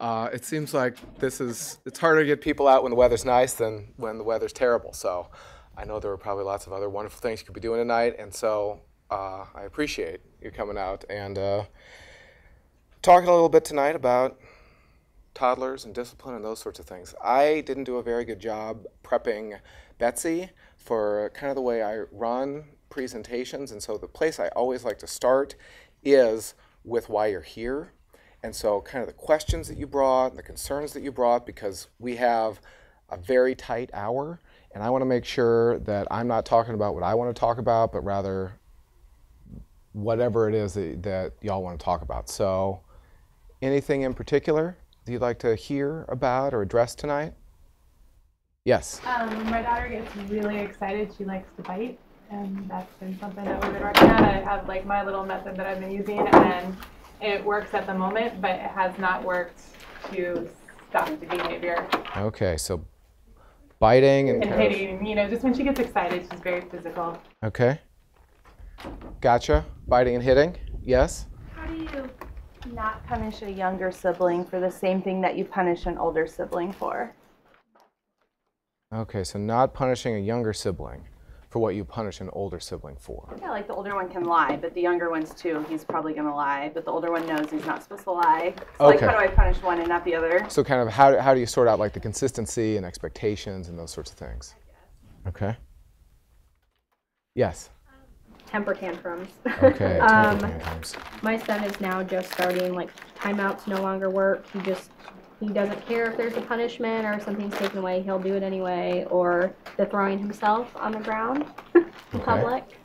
It seems like it's harder to get people out when the weather's nice than when the weather's terrible. So I know there were probably lots of other wonderful things you could be doing tonight, and so I appreciate you coming out and talking a little bit tonight about toddlers and discipline and those sorts of things. I didn't do a very good job prepping Betsy for kind of the way I run presentations, and so the place I always like to start is with why you're here. And so kind of the questions that you brought, and the concerns that you brought, because we have a very tight hour, and I want to make sure that I'm not talking about what I want to talk about, but rather whatever it is that y'all want to talk about. So anything in particular that you'd like to hear about or address tonight? Yes. My daughter gets really excited. She likes to bite, and that's been something that we've been working on. I have like my little method that I've been using, and it works at the moment, but it has not worked to stop the behavior. Okay, so biting and hitting, just when she gets excited, she's very physical. Okay. Gotcha. Biting and hitting. Yes. How do you not punish a younger sibling for the same thing that you punish an older sibling for? Okay, so not punishing a younger sibling for what you punish an older sibling for. Yeah, like the older one can lie, but the younger ones too, he's probably going to lie, but the older one knows he's not supposed to lie. So Okay. like, how do I punish one and not the other? So kind of how do you sort out like the consistency and expectations and those sorts of things? Okay. Yes. Temper tantrums. Okay. Temper tantrums. My son is now just starting, like, timeouts no longer work. He doesn't care if there's a punishment or something's taken away. He'll do it anyway. Or the throwing himself on the ground in Okay. public.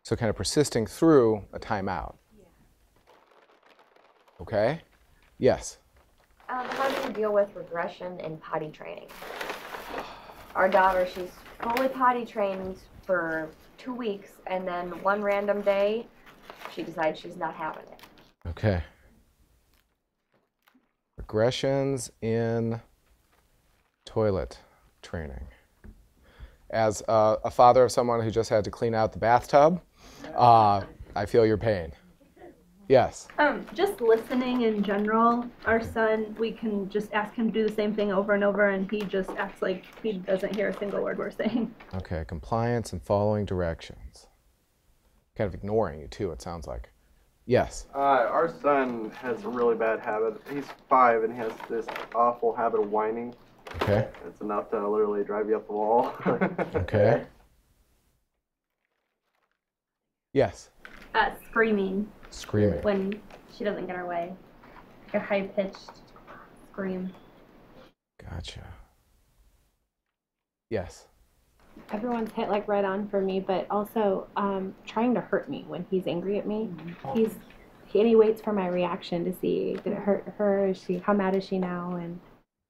So kind of persisting through a timeout. Okay. Yes. How do you deal with regression in potty training? Our daughter, she's fully potty trained for 2 weeks, and then one random day, she decides she's not having it. Okay. Regressions in toilet training. As a father of someone who just had to clean out the bathtub, I feel your pain. Yes. Just listening in general. Our son, we can just ask him to do the same thing over and over, and he just acts like he doesn't hear a single word we're saying. Okay, compliance and following directions. Kind of ignoring you too, it sounds like. Yes. Our son has a really bad habit. He's 5 and he has this awful habit of whining. Okay. It's enough to literally drive you up the wall. Okay. Yes. Screaming Screaming. when she doesn't get her way. Like a high-pitched scream. Gotcha. Yes. Everyone's hit, like, right on for me, but also trying to hurt me when he's angry at me. He waits for my reaction to see, did it hurt her? How mad is she now? And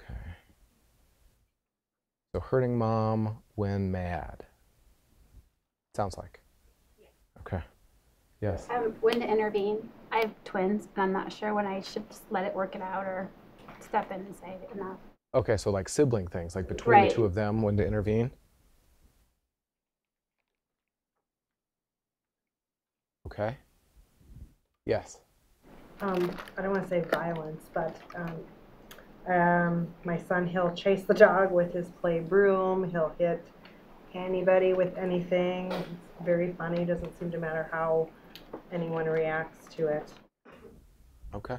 Okay. So hurting mom when mad. Sounds like. Okay. Yes. When to intervene. I have twins, but I'm not sure when I should just let it work it out or step in and say enough. Okay, so like sibling things, like between the two of them, when to intervene. Okay. Yes. I don't want to say violence, but my son, he'll chase the dog with his play broom. He'll hit anybody with anything. It's very funny. Doesn't seem to matter how anyone reacts to it. Okay.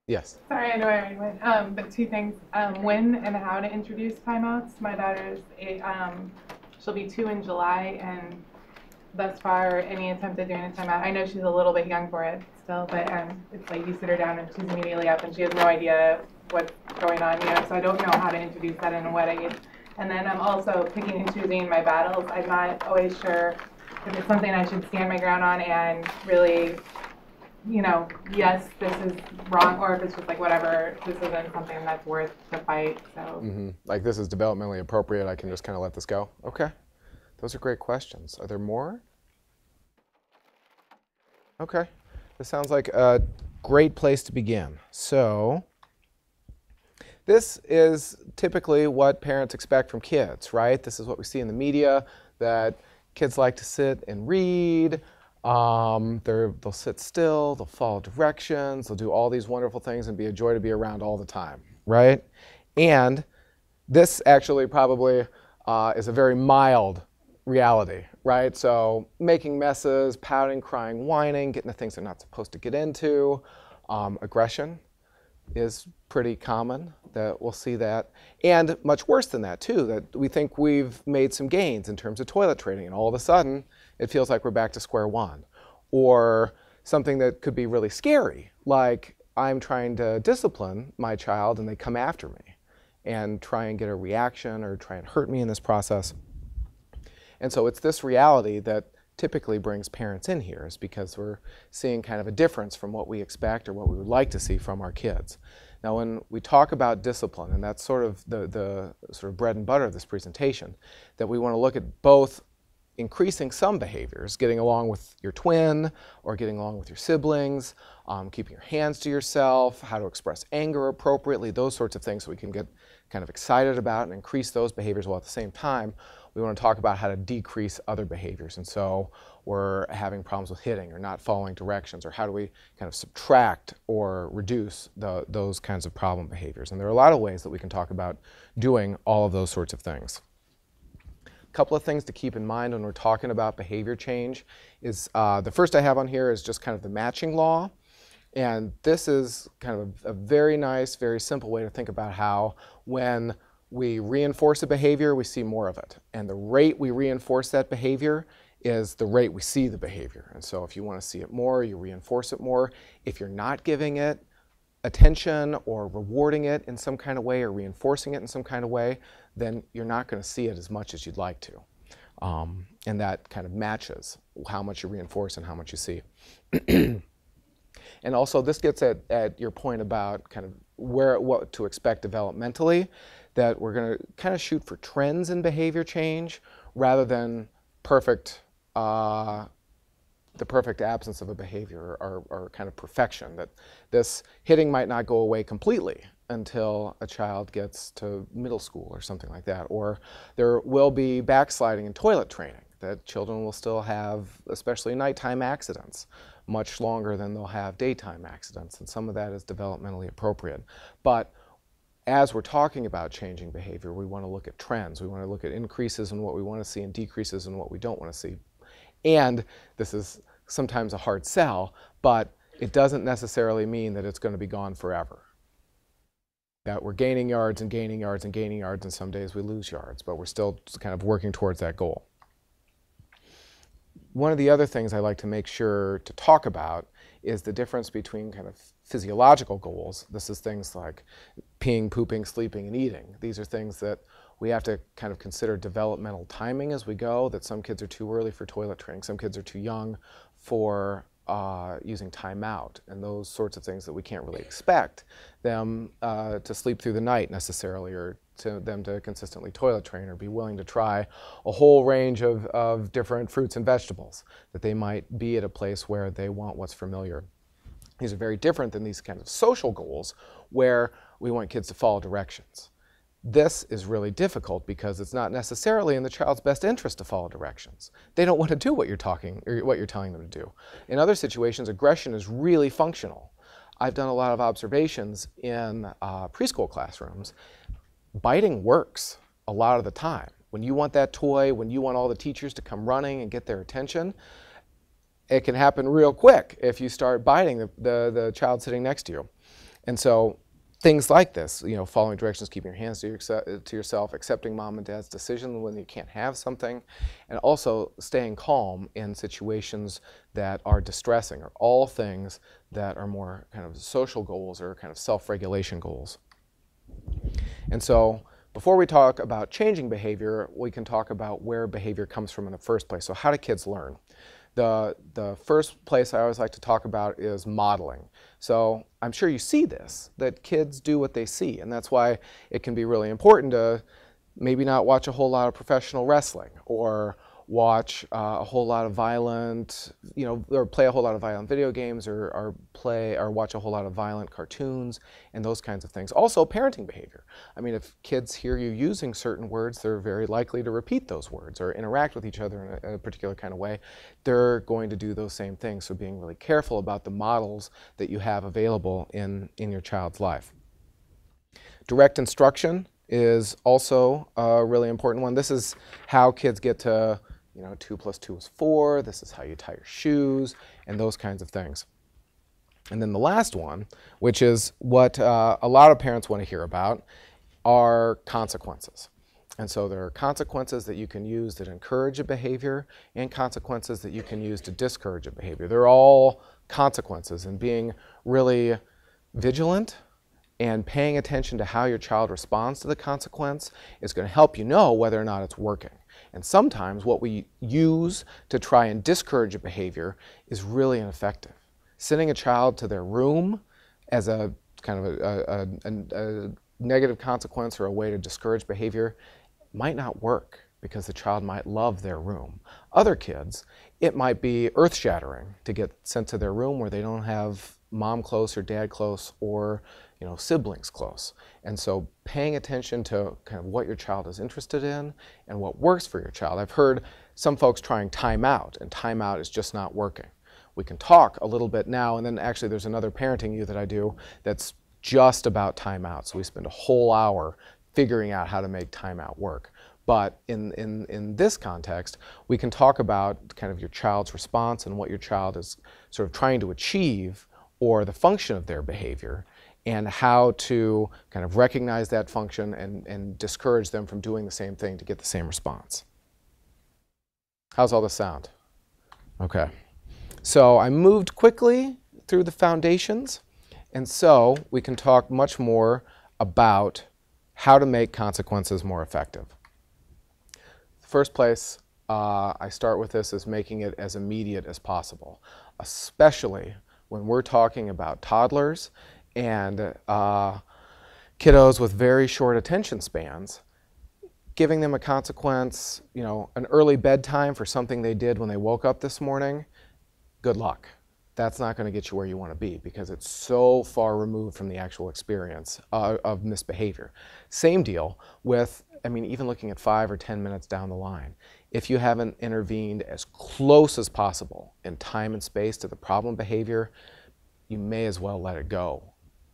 Yes. Sorry, I know I already went. But 2 things: when and how to introduce timeouts. My daughter's she'll be 2 in July, and thus far, any attempt at doing a timeout, I know she's a little bit young for it still, but it's like you sit her down and she's immediately up and she has no idea what's going on, so I don't know how to introduce that in what age. And then I'm also picking and choosing my battles. I'm not always sure if it's something I should stand my ground on and really, yes, this is wrong, or if it's just like, whatever, this isn't something that's worth the fight, so. Like this is developmentally appropriate, I can just kind of let this go? Okay. Those are great questions. Are there more? Okay. This sounds like a great place to begin. So this is typically what parents expect from kids, right? This is what we see in the media, that kids like to sit and read, They'll sit still, they'll follow directions, they'll do all these wonderful things and be a joy to be around all the time, right? And this actually probably is a very mild reality, right? So making messes, pouting, crying, whining, getting the things they're not supposed to get into, aggression is pretty common, that we'll see that. And much worse than that too, that we think we've made some gains in terms of toilet training, and all of a sudden it feels like we're back to square one. Or something that could be really scary, like I'm trying to discipline my child and they come after me and try and get a reaction or try and hurt me in this process. And so it's this reality that typically brings parents in here, is because we're seeing kind of a difference from what we expect or what we would like to see from our kids. Now when we talk about discipline, and that's sort of the sort of bread and butter of this presentation, that we want to look at both increasing some behaviors, getting along with your twin or getting along with your siblings, keeping your hands to yourself, how to express anger appropriately, those sorts of things so we can get kind of excited about and increase those behaviors, while at the same time we want to talk about how to decrease other behaviors. And so we're having problems with hitting or not following directions, or how do we kind of subtract or reduce those kinds of problem behaviors. And there are a lot of ways that we can talk about doing all of those sorts of things. A couple of things to keep in mind when we're talking about behavior change is, the first I have on here is just kind of the matching law. And this is kind of a very nice, very simple way to think about how when we reinforce a behavior, we see more of it. And the rate we reinforce that behavior is the rate we see the behavior. And so if you want to see it more, you reinforce it more. If you're not giving it attention or rewarding it in some kind of way or reinforcing it in some kind of way, then you're not going to see it as much as you'd like to. And that kind of matches how much you reinforce and how much you see. And also this gets at your point about kind of what to expect developmentally, that we're going to kind of shoot for trends in behavior change rather than the perfect absence of a behavior, or kind of perfection, that this hitting might not go away completely until a child gets to middle school or something like that. Or there will be backsliding in toilet training, that children will still have, especially nighttime accidents, much longer than they'll have daytime accidents, and some of that is developmentally appropriate. But as we're talking about changing behavior, we want to look at trends. We want to look at increases in what we want to see and decreases in what we don't want to see. And this is sometimes a hard sell, but it doesn't necessarily mean that it's going to be gone forever. That we're gaining yards and gaining yards and gaining yards, and some days we lose yards, but we're still kind of working towards that goal. One of the other things I like to make sure to talk about is the difference between kind of physiological goals. This is things like peeing, pooping, sleeping, and eating. These are things that we have to kind of consider developmental timing as we go, that some kids are too early for toilet training, some kids are too young for using timeout, and those sorts of things that we can't really expect them to sleep through the night necessarily, or to them to consistently toilet train, or be willing to try a whole range of different fruits and vegetables, that they might be at a place where they want what's familiar. These are very different than these kinds of social goals where we want kids to follow directions. This is really difficult because it's not necessarily in the child's best interest to follow directions. They don't want to do what you're telling them to do. In other situations, aggression is really functional. I've done a lot of observations in preschool classrooms. Biting works a lot of the time. When you want that toy, when you want all the teachers to come running and get their attention, it can happen real quick if you start biting the child sitting next to you. And so things like this, you know, following directions, keeping your hands to yourself, accepting mom and dad's decision when you can't have something, and also staying calm in situations that are distressing, are all things that are more kind of social goals or kind of self-regulation goals. And so before we talk about changing behavior, we can talk about where behavior comes from in the first place. So how do kids learn? The first place I always like to talk about is modeling. So I'm sure you see this, that kids do what they see, and that's why it can be really important to maybe not watch a whole lot of professional wrestling, or watch a whole lot of violent, or play a whole lot of violent video games, or watch a whole lot of violent cartoons, and those kinds of things. Also, parenting behavior. I mean, if kids hear you using certain words, they're very likely to repeat those words or interact with each other in a particular kind of way. They're going to do those same things. So being really careful about the models that you have available in your child's life. Direct instruction is also a really important one. This is how kids get to, 2 + 2 is 4. This is how you tie your shoes, and those kinds of things. And then the last one, which is what a lot of parents want to hear about, are consequences. And so there are consequences that you can use that encourage a behavior and consequences that you can use to discourage a behavior. They're all consequences, and being really vigilant and paying attention to how your child responds to the consequence is going to help you know whether or not it's working. And sometimes what we use to try and discourage a behavior is really ineffective. Sending a child to their room as a kind of a negative consequence or a way to discourage behavior might not work because the child might love their room. Other kids, it might be earth-shattering to get sent to their room where they don't have mom close or dad close or siblings close. And so paying attention to kind of what your child is interested in and what works for your child. I've heard some folks trying timeout, and timeout is just not working. We can talk a little bit now, and then actually there's another parenting U that I do that's just about timeout. So we spend a whole hour figuring out how to make timeout work. But in this context, we can talk about kind of your child's response and what your child is sort of trying to achieve or the function of their behavior, and how to kind of recognize that function and discourage them from doing the same thing to get the same response. How's all this sound? Okay. So I moved quickly through the foundations, and so we can talk much more about how to make consequences more effective. The first place I start with this is making it as immediate as possible, especially when we're talking about toddlers and kiddos with very short attention spans. Giving them a consequence, an early bedtime for something they did when they woke up this morning, good luck. That's not going to get you where you want to be because it's so far removed from the actual experience of misbehavior. Same deal with, even looking at 5 or 10 minutes down the line. If you haven't intervened as close as possible in time and space to the problem behavior, you may as well let it go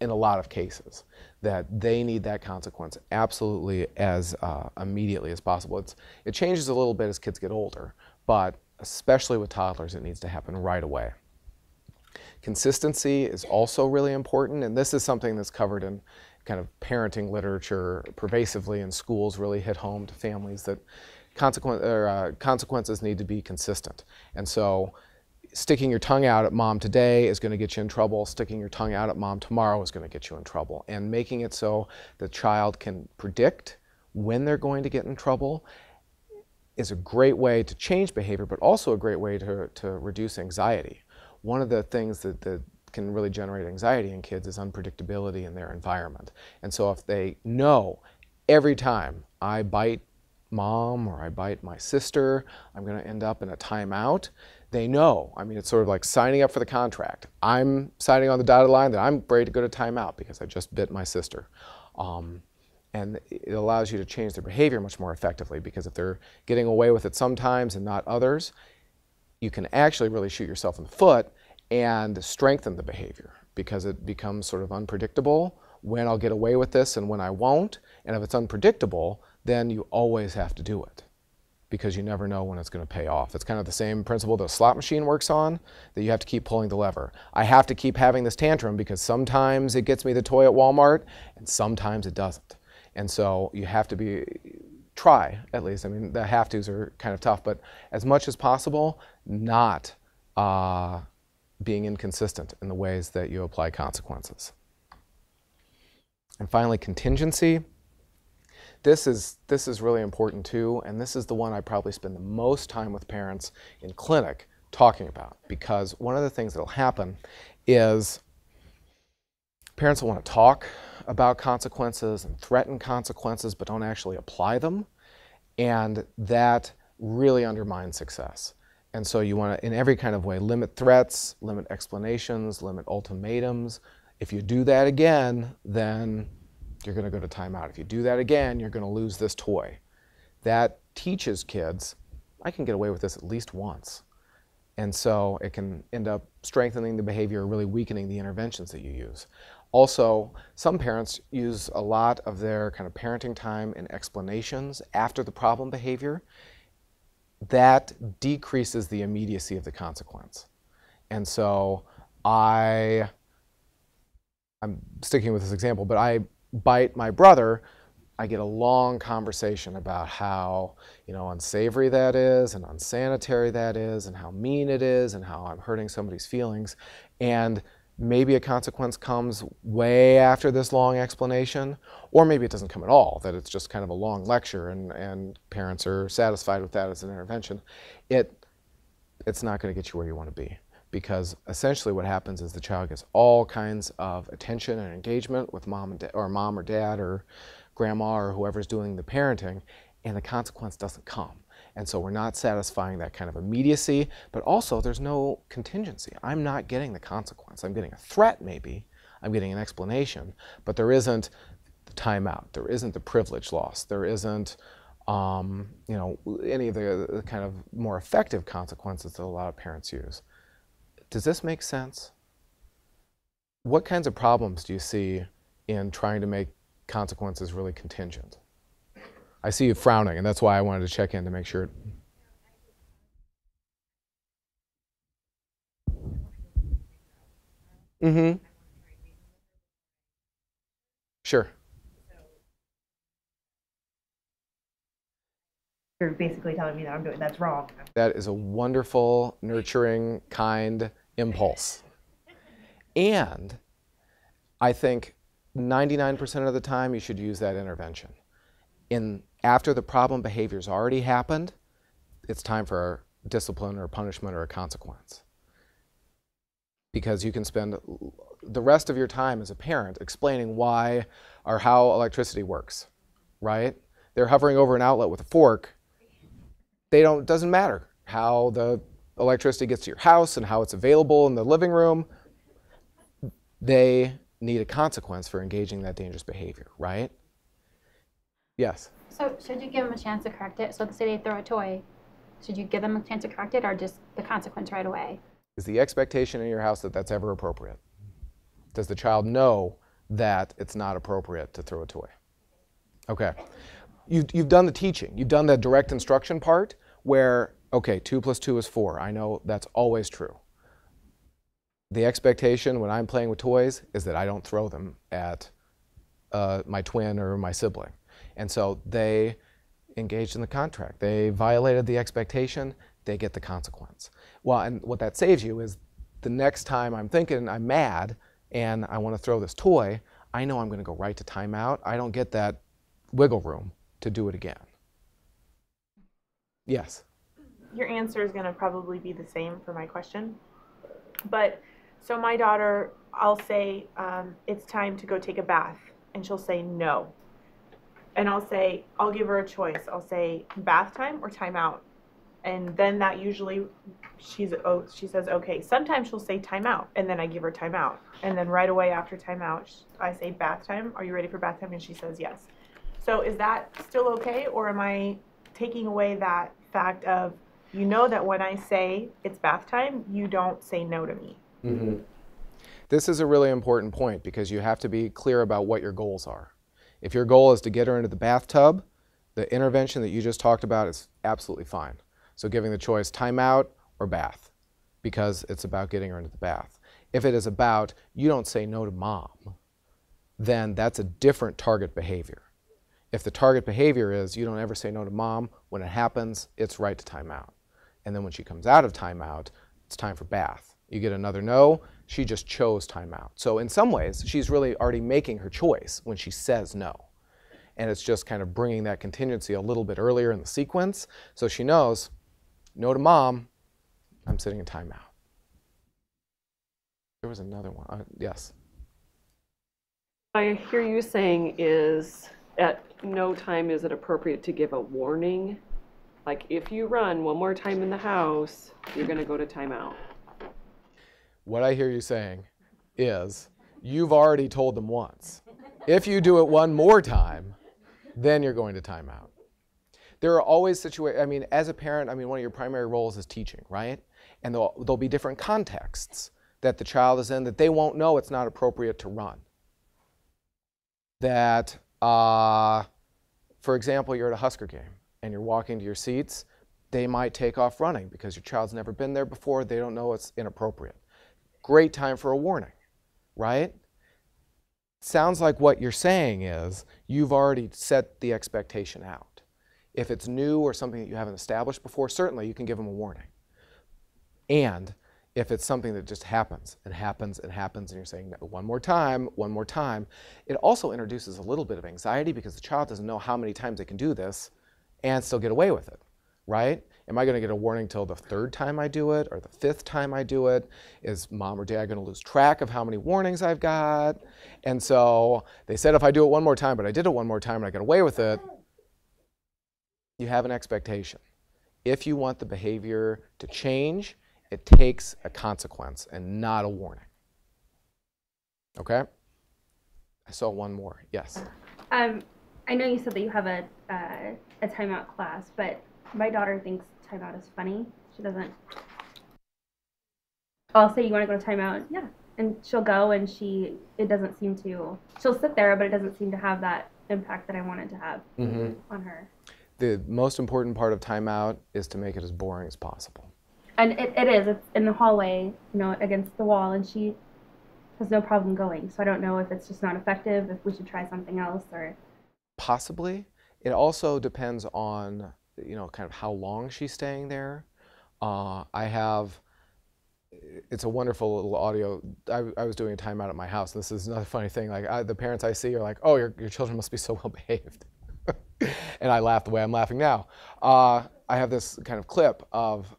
in a lot of cases. That they need that consequence absolutely as immediately as possible. It changes a little bit as kids get older, but especially with toddlers, it needs to happen right away. Consistency is also really important, and this is something that's covered in kind of parenting literature pervasively in schools, really hit home to families that consequences need to be consistent. And so sticking your tongue out at mom today is going to get you in trouble. Sticking your tongue out at mom tomorrow is going to get you in trouble. And making it so the child can predict when they're going to get in trouble is a great way to change behavior, but also a great way to reduce anxiety. One of the things that can really generate anxiety in kids is unpredictability in their environment. And so if they know every time I bite mom or I bite my sister, I'm going to end up in a timeout, they know. It's sort of like signing up for the contract. I'm signing on the dotted line that I'm ready to go to timeout because I just bit my sister. And it allows you to change their behavior much more effectively, because if they're getting away with it sometimes and not others, you can actually really shoot yourself in the foot and strengthen the behavior, because it becomes sort of unpredictable when I'll get away with this and when I won't. And if it's unpredictable, then you always have to do it, because you never know when it's going to pay off. It's kind of the same principle that a slot machine works on, that you have to keep pulling the lever. I have to keep having this tantrum because sometimes it gets me the toy at Walmart and sometimes it doesn't. And so you have to try at least. The have-tos are kind of tough, but as much as possible, not being inconsistent in the ways that you apply consequences. And finally, contingency. This is really important too, and this is the one I probably spend the most time with parents in clinic talking about, because one of the things that will happen is parents will want to talk about consequences and threaten consequences, but don't actually apply them, and that really undermines success. And so you want to, in every kind of way, limit threats, limit explanations, limit ultimatums. If you do that again, then you're going to go to timeout. If you do that again, you're going to lose this toy. That teaches kids, I can get away with this at least once. And so it can end up strengthening the behavior or really weakening the interventions that you use. Also, some parents use a lot of their kind of parenting time in explanations after the problem behavior. That decreases the immediacy of the consequence. And so I'm sticking with this example, but I bite my brother, I get a long conversation about how, unsavory that is and unsanitary that is and how mean it is and how I'm hurting somebody's feelings. And maybe a consequence comes way after this long explanation, or maybe it doesn't come at all, that it's just kind of a long lecture and parents are satisfied with that as an intervention. It's not going to get you where you want to be, because essentially what happens is the child gets all kinds of attention and engagement with mom or dad or grandma or whoever's doing the parenting, and the consequence doesn't come. And so we're not satisfying that kind of immediacy, but also there's no contingency. I'm not getting the consequence. I'm getting a threat maybe, I'm getting an explanation, but there isn't the timeout, there isn't the privilege loss, there isn't any of the kind of more effective consequences that a lot of parents use. Does this make sense? What kinds of problems do you see in trying to make consequences really contingent? I see you frowning, and that's why I wanted to check in to make sure. Mm-hmm. Sure. You're basically telling me that that's wrong. That is a wonderful, nurturing, kind impulse. And I think 99% of the time you should use that intervention. After the problem behavior's already happened, it's time for discipline or punishment or a consequence. Because you can spend the rest of your time as a parent explaining why or how electricity works, right? They're hovering over an outlet with a fork. It doesn't matter how the electricity gets to your house and how it's available in the living room. They need a consequence for engaging that dangerous behavior, right? Yes? So should you give them a chance to correct it? So say they throw a toy, should you give them a chance to correct it or just the consequence right away? Is the expectation in your house that that's ever appropriate? Does the child know that it's not appropriate to throw a toy? Okay. You've done the teaching. You've done the direct instruction part where, okay, 2 + 2 is 4. I know that's always true. The expectation when I'm playing with toys is that I don't throw them at my twin or my sibling. And so they engaged in the contract. They violated the expectation, they get the consequence. Well, and what that saves you is the next time I'm thinking I'm mad and I want to throw this toy, I know I'm going to go right to timeout. I don't get that wiggle room to do it again. Yes? Your answer is going to probably be the same for my question. But, so my daughter, I'll say, it's time to go take a bath, and she'll say no. And I'll give her a choice. I'll say bath time or time out. And then that usually, she says, okay. Sometimes she'll say time out, and then I give her time out. And then right away after time out, I say bath time. Are you ready for bath time? And she says yes. So is that still okay, or am I taking away that fact of, that when I say it's bath time, you don't say no to me? Mm-hmm. This is a really important point because you have to be clear about what your goals are. If your goal is to get her into the bathtub, the intervention that you just talked about is absolutely fine. So giving the choice timeout or bath, because it's about getting her into the bath. If it is about you don't say no to mom, then that's a different target behavior. If the target behavior is you don't ever say no to mom, when it happens, it's right to timeout. And then when she comes out of timeout, it's time for bath. You get another no, she just chose timeout. So in some ways, she's really already making her choice when she says no. And it's just kind of bringing that contingency a little bit earlier in the sequence so she knows, no to mom, I'm sitting in timeout. There was another one. Yes? I hear you saying is at no time is it appropriate to give a warning. Like, if you run one more time in the house, you're gonna go to timeout. What I hear you saying is, you've already told them once. If you do it one more time, then you're going to timeout. There are always situations, I mean, as a parent, I mean, one of your primary roles is teaching, right? And there'll be different contexts that the child is in that they won't know it's not appropriate to run. That, for example, you're at a Husker game and you're walking to your seats, they might take off running because your child's never been there before, they don't know it's inappropriate. Great time for a warning, right? Sounds like what you're saying is you've already set the expectation out. If it's new or something that you haven't established before, certainly you can give them a warning. And if it's something that just happens and happens and happens and you're saying one more time, it also introduces a little bit of anxiety because the child doesn't know how many times they can do this and still get away with it, right? Am I going to get a warning till the 3rd time I do it or the 5th time I do it? Is mom or dad going to lose track of how many warnings I've got? And so they said if I do it one more time, but I did it one more time and I get away with it, you have an expectation. If you want the behavior to change, it takes a consequence and not a warning. Okay? I saw one more. Yes? I know you said that you have a timeout class, but my daughter thinks timeout is funny. She doesn't. I'll say, you want to go to timeout? Yeah. And she'll go, and it doesn't seem to, she'll sit there, but it doesn't seem to have that impact that I wanted to have on her. The most important part of timeout is to make it as boring as possible. And it is. It's in the hallway, you know, against the wall, and she has no problem going. So I don't know if it's just not effective, if we should try something else, or. Possibly. It also depends on, you know, kind of how long she's staying there. It's a wonderful little audio. I was doing a timeout at my house. This is another funny thing. Like the parents I see are like, "Oh, your children must be so well behaved," and I laugh the way I'm laughing now. I have this kind of clip of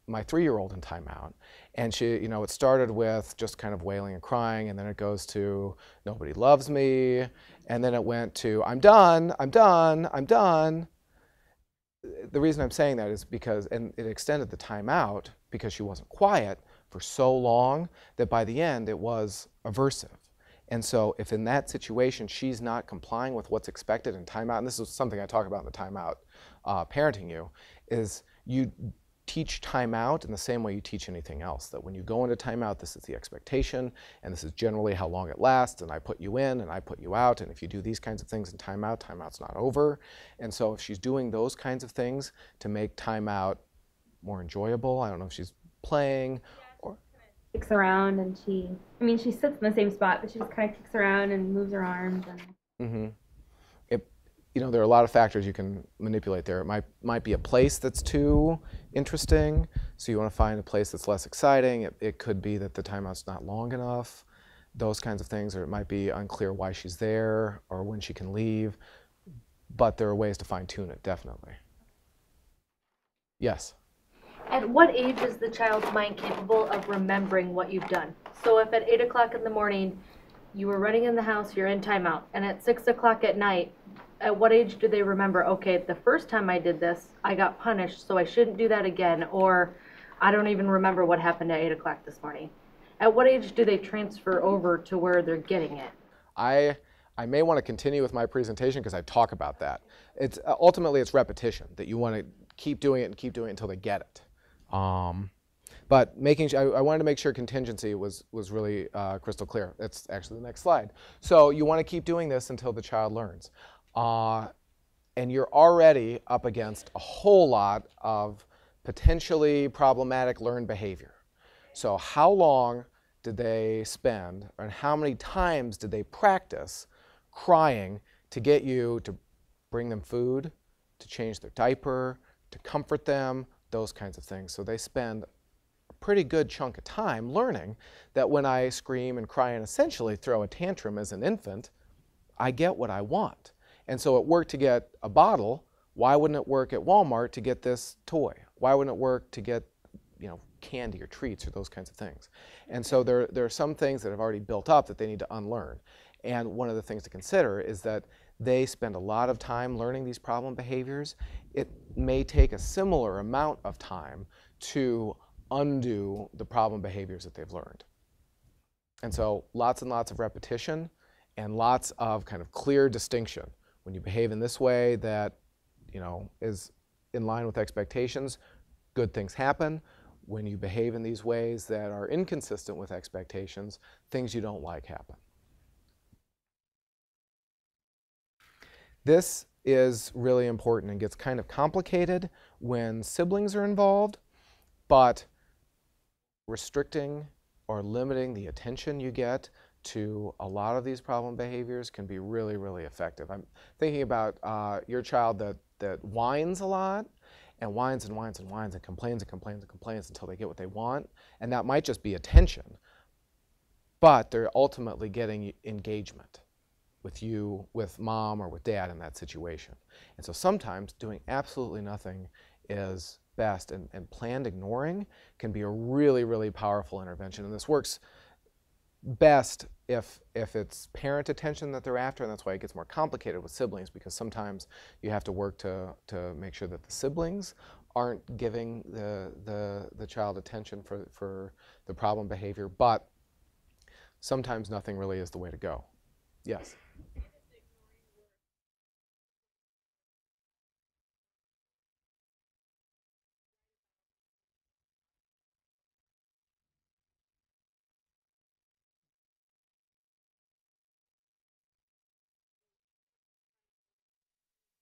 my 3-year-old in timeout, and she, you know, it started with just kind of wailing and crying, and then it goes to "Nobody loves me," and then it went to "I'm done, I'm done, I'm done." The reason I'm saying that is because, and it extended the timeout because she wasn't quiet for so long that by the end it was aversive. And so if in that situation she's not complying with what's expected in timeout, and this is something I talk about in the timeout parenting you, is you teach timeout in the same way you teach anything else. That when you go into timeout, this is the expectation, and this is generally how long it lasts, and I put you in and I put you out, and if you do these kinds of things in timeout, timeout's not over. And so if she's doing those kinds of things to make timeout more enjoyable, I don't know if she's playing or Kicks around, and she sits in the same spot, but she just kind of kicks around and moves her arms. And you know, there are a lot of factors you can manipulate there. It might be a place that's too interesting, so you want to find a place that's less exciting. It could be that the timeout's not long enough, those kinds of things, or it might be unclear why she's there or when she can leave, but there are ways to fine-tune it, definitely. Yes? At what age is the child's mind capable of remembering what you've done? So if at 8 o'clock in the morning you were running in the house, you're in timeout, and at 6 o'clock at night, at what age do they remember, okay, the first time I did this, I got punished, so I shouldn't do that again, or I don't even remember what happened at 8 o'clock this morning? At what age do they transfer over to where they're getting it? I may want to continue with my presentation because I talk about that. It's ultimately it's repetition, that you want to keep doing it and keep doing it until they get it. But I wanted to make sure contingency was really crystal clear. That's actually the next slide. So you want to keep doing this until the child learns. And you're already up against a whole lot of potentially problematic learned behavior. So how long did they spend, and how many times did they practice crying to get you to bring them food, to change their diaper, to comfort them, those kinds of things. So they spend a pretty good chunk of time learning that when I scream and cry and essentially throw a tantrum as an infant, I get what I want. And so it worked to get a bottle. Why wouldn't it work at Walmart to get this toy? Why wouldn't it work to get, you know, candy or treats or those kinds of things? And so there are some things that have already built up that they need to unlearn. And one of the things to consider is that they spend a lot of time learning these problem behaviors, it may take a similar amount of time to undo the problem behaviors that they've learned. And so lots and lots of repetition and lots of kind of clear distinction. When you behave in this way that, you know, is in line with expectations, good things happen. When you behave in these ways that are inconsistent with expectations, things you don't like happen. This is really important and gets kind of complicated when siblings are involved, but restricting or limiting the attention you get to a lot of these problem behaviors can be really, really effective. I'm thinking about your child that whines a lot and whines and whines and whines and complains and complains and complains until they get what they want. And that might just be attention, but they're ultimately getting engagement with you, with mom, or with dad in that situation. And so sometimes doing absolutely nothing is best, and planned ignoring can be a really, really powerful intervention. And this works best if it's parent attention that they're after, and that's why it gets more complicated with siblings, because sometimes you have to work to make sure that the siblings aren't giving the child attention for the problem behavior, but sometimes nothing really is the way to go. Yes?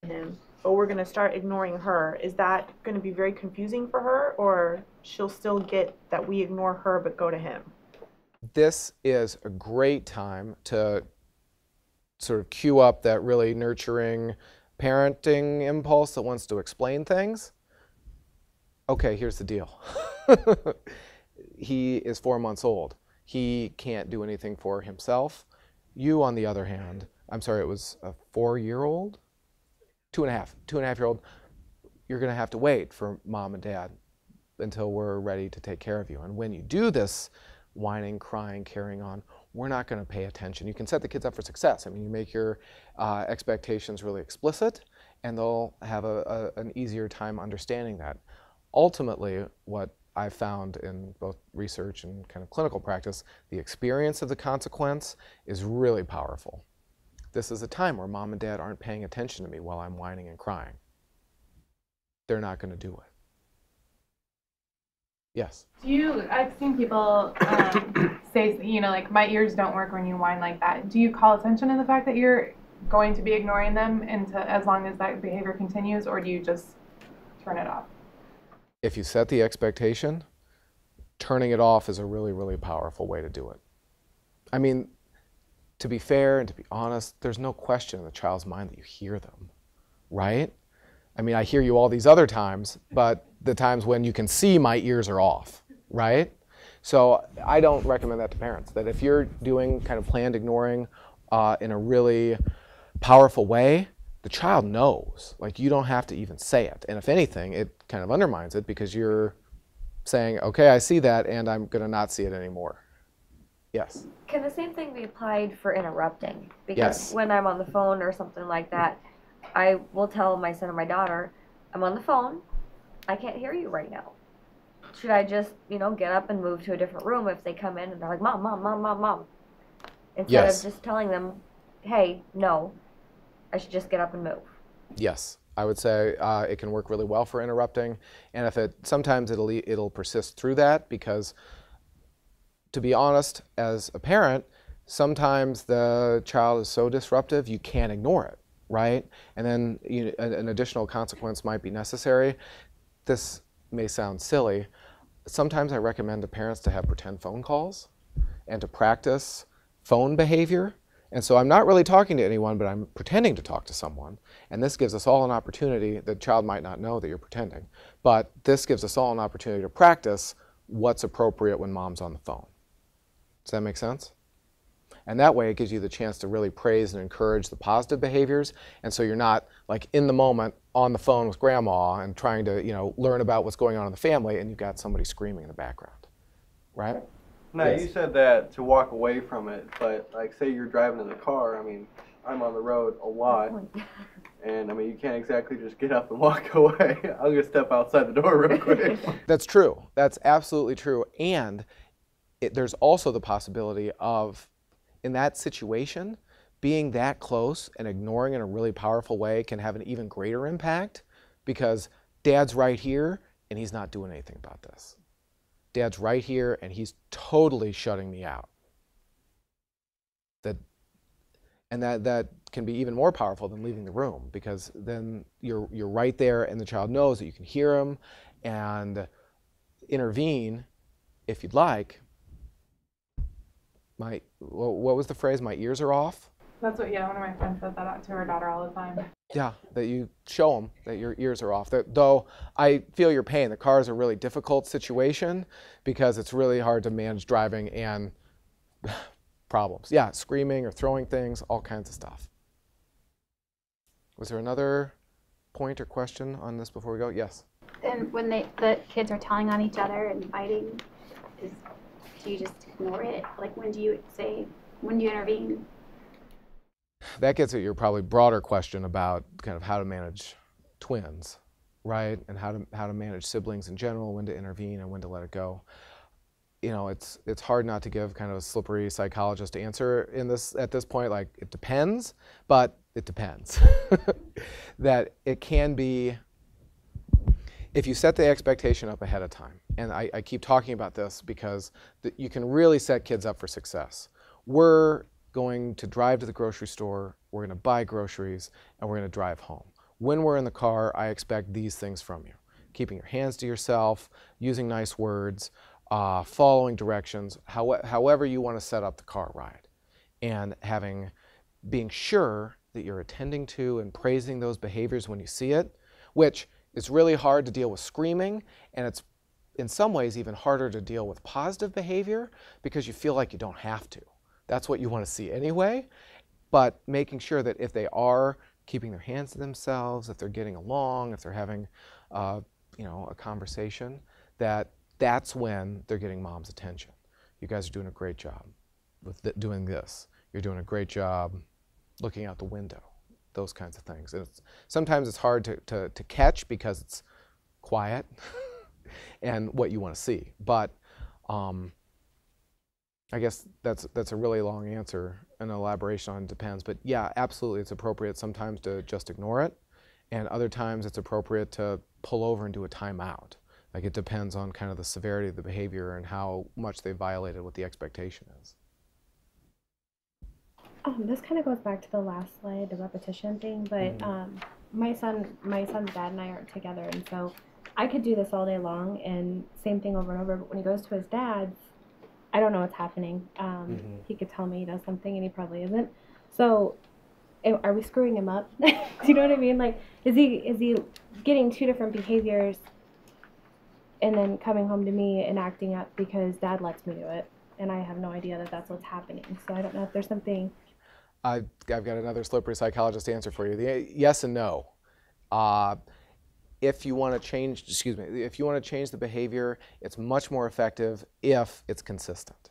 Him, but we're going to start ignoring her. Is that going to be very confusing for her, or she'll still get that we ignore her but go to him? This is a great time to sort of cue up that really nurturing parenting impulse that wants to explain things. Okay, here's the deal. He is 4 months old. He can't do anything for himself. You, on the other hand, I'm sorry, it was a 4-year-old? 2.5-year-old, you're going to have to wait for mom and dad until we're ready to take care of you. And when you do this whining, crying, carrying on, we're not going to pay attention. You can set the kids up for success. I mean, you make your expectations really explicit, and they'll have an easier time understanding that. Ultimately, what I've found in both research and kind of clinical practice, the experience of the consequence is really powerful. This is a time where mom and dad aren't paying attention to me while I'm whining and crying. They're not going to do it. Yes? I've seen people say, you know, like, my ears don't work when you whine like that. Do you call attention to the fact that you're going to be ignoring them as long as that behavior continues, or do you just turn it off? If you set the expectation, turning it off is a really, really powerful way to do it. I mean, to be fair and to be honest, there's no question in the child's mind that you hear them, right? I mean, I hear you all these other times, but the times when you can see my ears are off, right? So I don't recommend that to parents, that if you're doing kind of planned ignoring in a really powerful way, the child knows. Like, you don't have to even say it. And if anything, it kind of undermines it because you're saying, okay, I see that, and I'm going to not see it anymore. Yes? Can the same thing be applied for interrupting? Because yes. When I'm on the phone or something like that, I will tell my son or my daughter, I'm on the phone, I can't hear you right now. Should I just, you know, get up and move to a different room if they come in and they're like, Mom, Mom, Mom, Mom, Mom? Instead of just telling them, hey, no, I should just get up and move. Yes. I would say it can work really well for interrupting. And if sometimes it'll persist through that, because to be honest, as a parent, sometimes the child is so disruptive you can't ignore it, right? And then an additional consequence might be necessary. This may sound silly. Sometimes I recommend to parents to have pretend phone calls and to practice phone behavior. And so I'm not really talking to anyone, but I'm pretending to talk to someone. And this gives us all an opportunity. The child might not know that you're pretending, but this gives us all an opportunity to practice what's appropriate when mom's on the phone. Does that make sense? And that way it gives you the chance to really praise and encourage the positive behaviors. And so you're not like in the moment on the phone with grandma and trying to, you know, learn about what's going on in the family, and you've got somebody screaming in the background, right? No, yes. You said that to walk away from it, but like say you're driving in the car, I mean, I'm on the road a lot. And I mean, you can't exactly just get up and walk away. I'm gonna step outside the door real quick. That's true. That's absolutely true. And there's also the possibility of, in that situation, being that close and ignoring in a really powerful way can have an even greater impact, because Dad's right here and he's not doing anything about this. Dad's right here and he's totally shutting me out. That can be even more powerful than leaving the room, because then you're right there and the child knows that you can hear him and intervene if you'd like. What was the phrase? My ears are off? That's what, yeah, one of my friends said that to her daughter all the time. Yeah, that you show them that your ears are off. Though I feel your pain. The car is a really difficult situation because it's really hard to manage driving and problems. Yeah, screaming or throwing things, all kinds of stuff. Was there another point or question on this before we go? Yes. And when the kids are telling on each other and fighting, do you just ignore it? Like, when do you intervene? That gets at your probably broader question about kind of how to manage twins, right? And how to manage siblings in general, when to intervene and when to let it go. You know, it's hard not to give kind of a slippery psychologist answer at this point, like it depends, but it depends. That it can be, if you set the expectation up ahead of time, and I keep talking about this because you can really set kids up for success. We're going to drive to the grocery store, we're going to buy groceries, and we're going to drive home. When we're in the car, I expect these things from you. Keeping your hands to yourself, using nice words, following directions, however you want to set up the car ride. And being sure that you're attending to and praising those behaviors when you see it, which is really hard to deal with screaming, and it's in some ways even harder to deal with positive behavior because you feel like you don't have to. That's what you want to see anyway, but making sure that if they are keeping their hands to themselves, if they're getting along, if they're having a conversation, that's when they're getting mom's attention. You guys are doing a great job with doing this. You're doing a great job looking out the window, those kinds of things. And sometimes it's hard to catch because it's quiet and what you want to see. But I guess that's a really long answer, an elaboration on depends. But yeah, absolutely, it's appropriate sometimes to just ignore it, and other times it's appropriate to pull over and do a timeout. Like, it depends on kind of the severity of the behavior and how much they violated what the expectation is. This kind of goes back to the last slide, the repetition thing, but my son's dad and I aren't together, and so I could do this all day long and same thing over and over, but when he goes to his dad's, I don't know what's happening. He could tell me he does something and he probably isn't. So are we screwing him up? Do you know what I mean? Like, is he getting two different behaviors and then coming home to me and acting up because dad lets me do it, and I have no idea that that's what's happening. So I don't know if there's something. I've got another slippery psychologist answer for you. Yes and no. If you want to change, if you want to change the behavior, it's much more effective if it's consistent.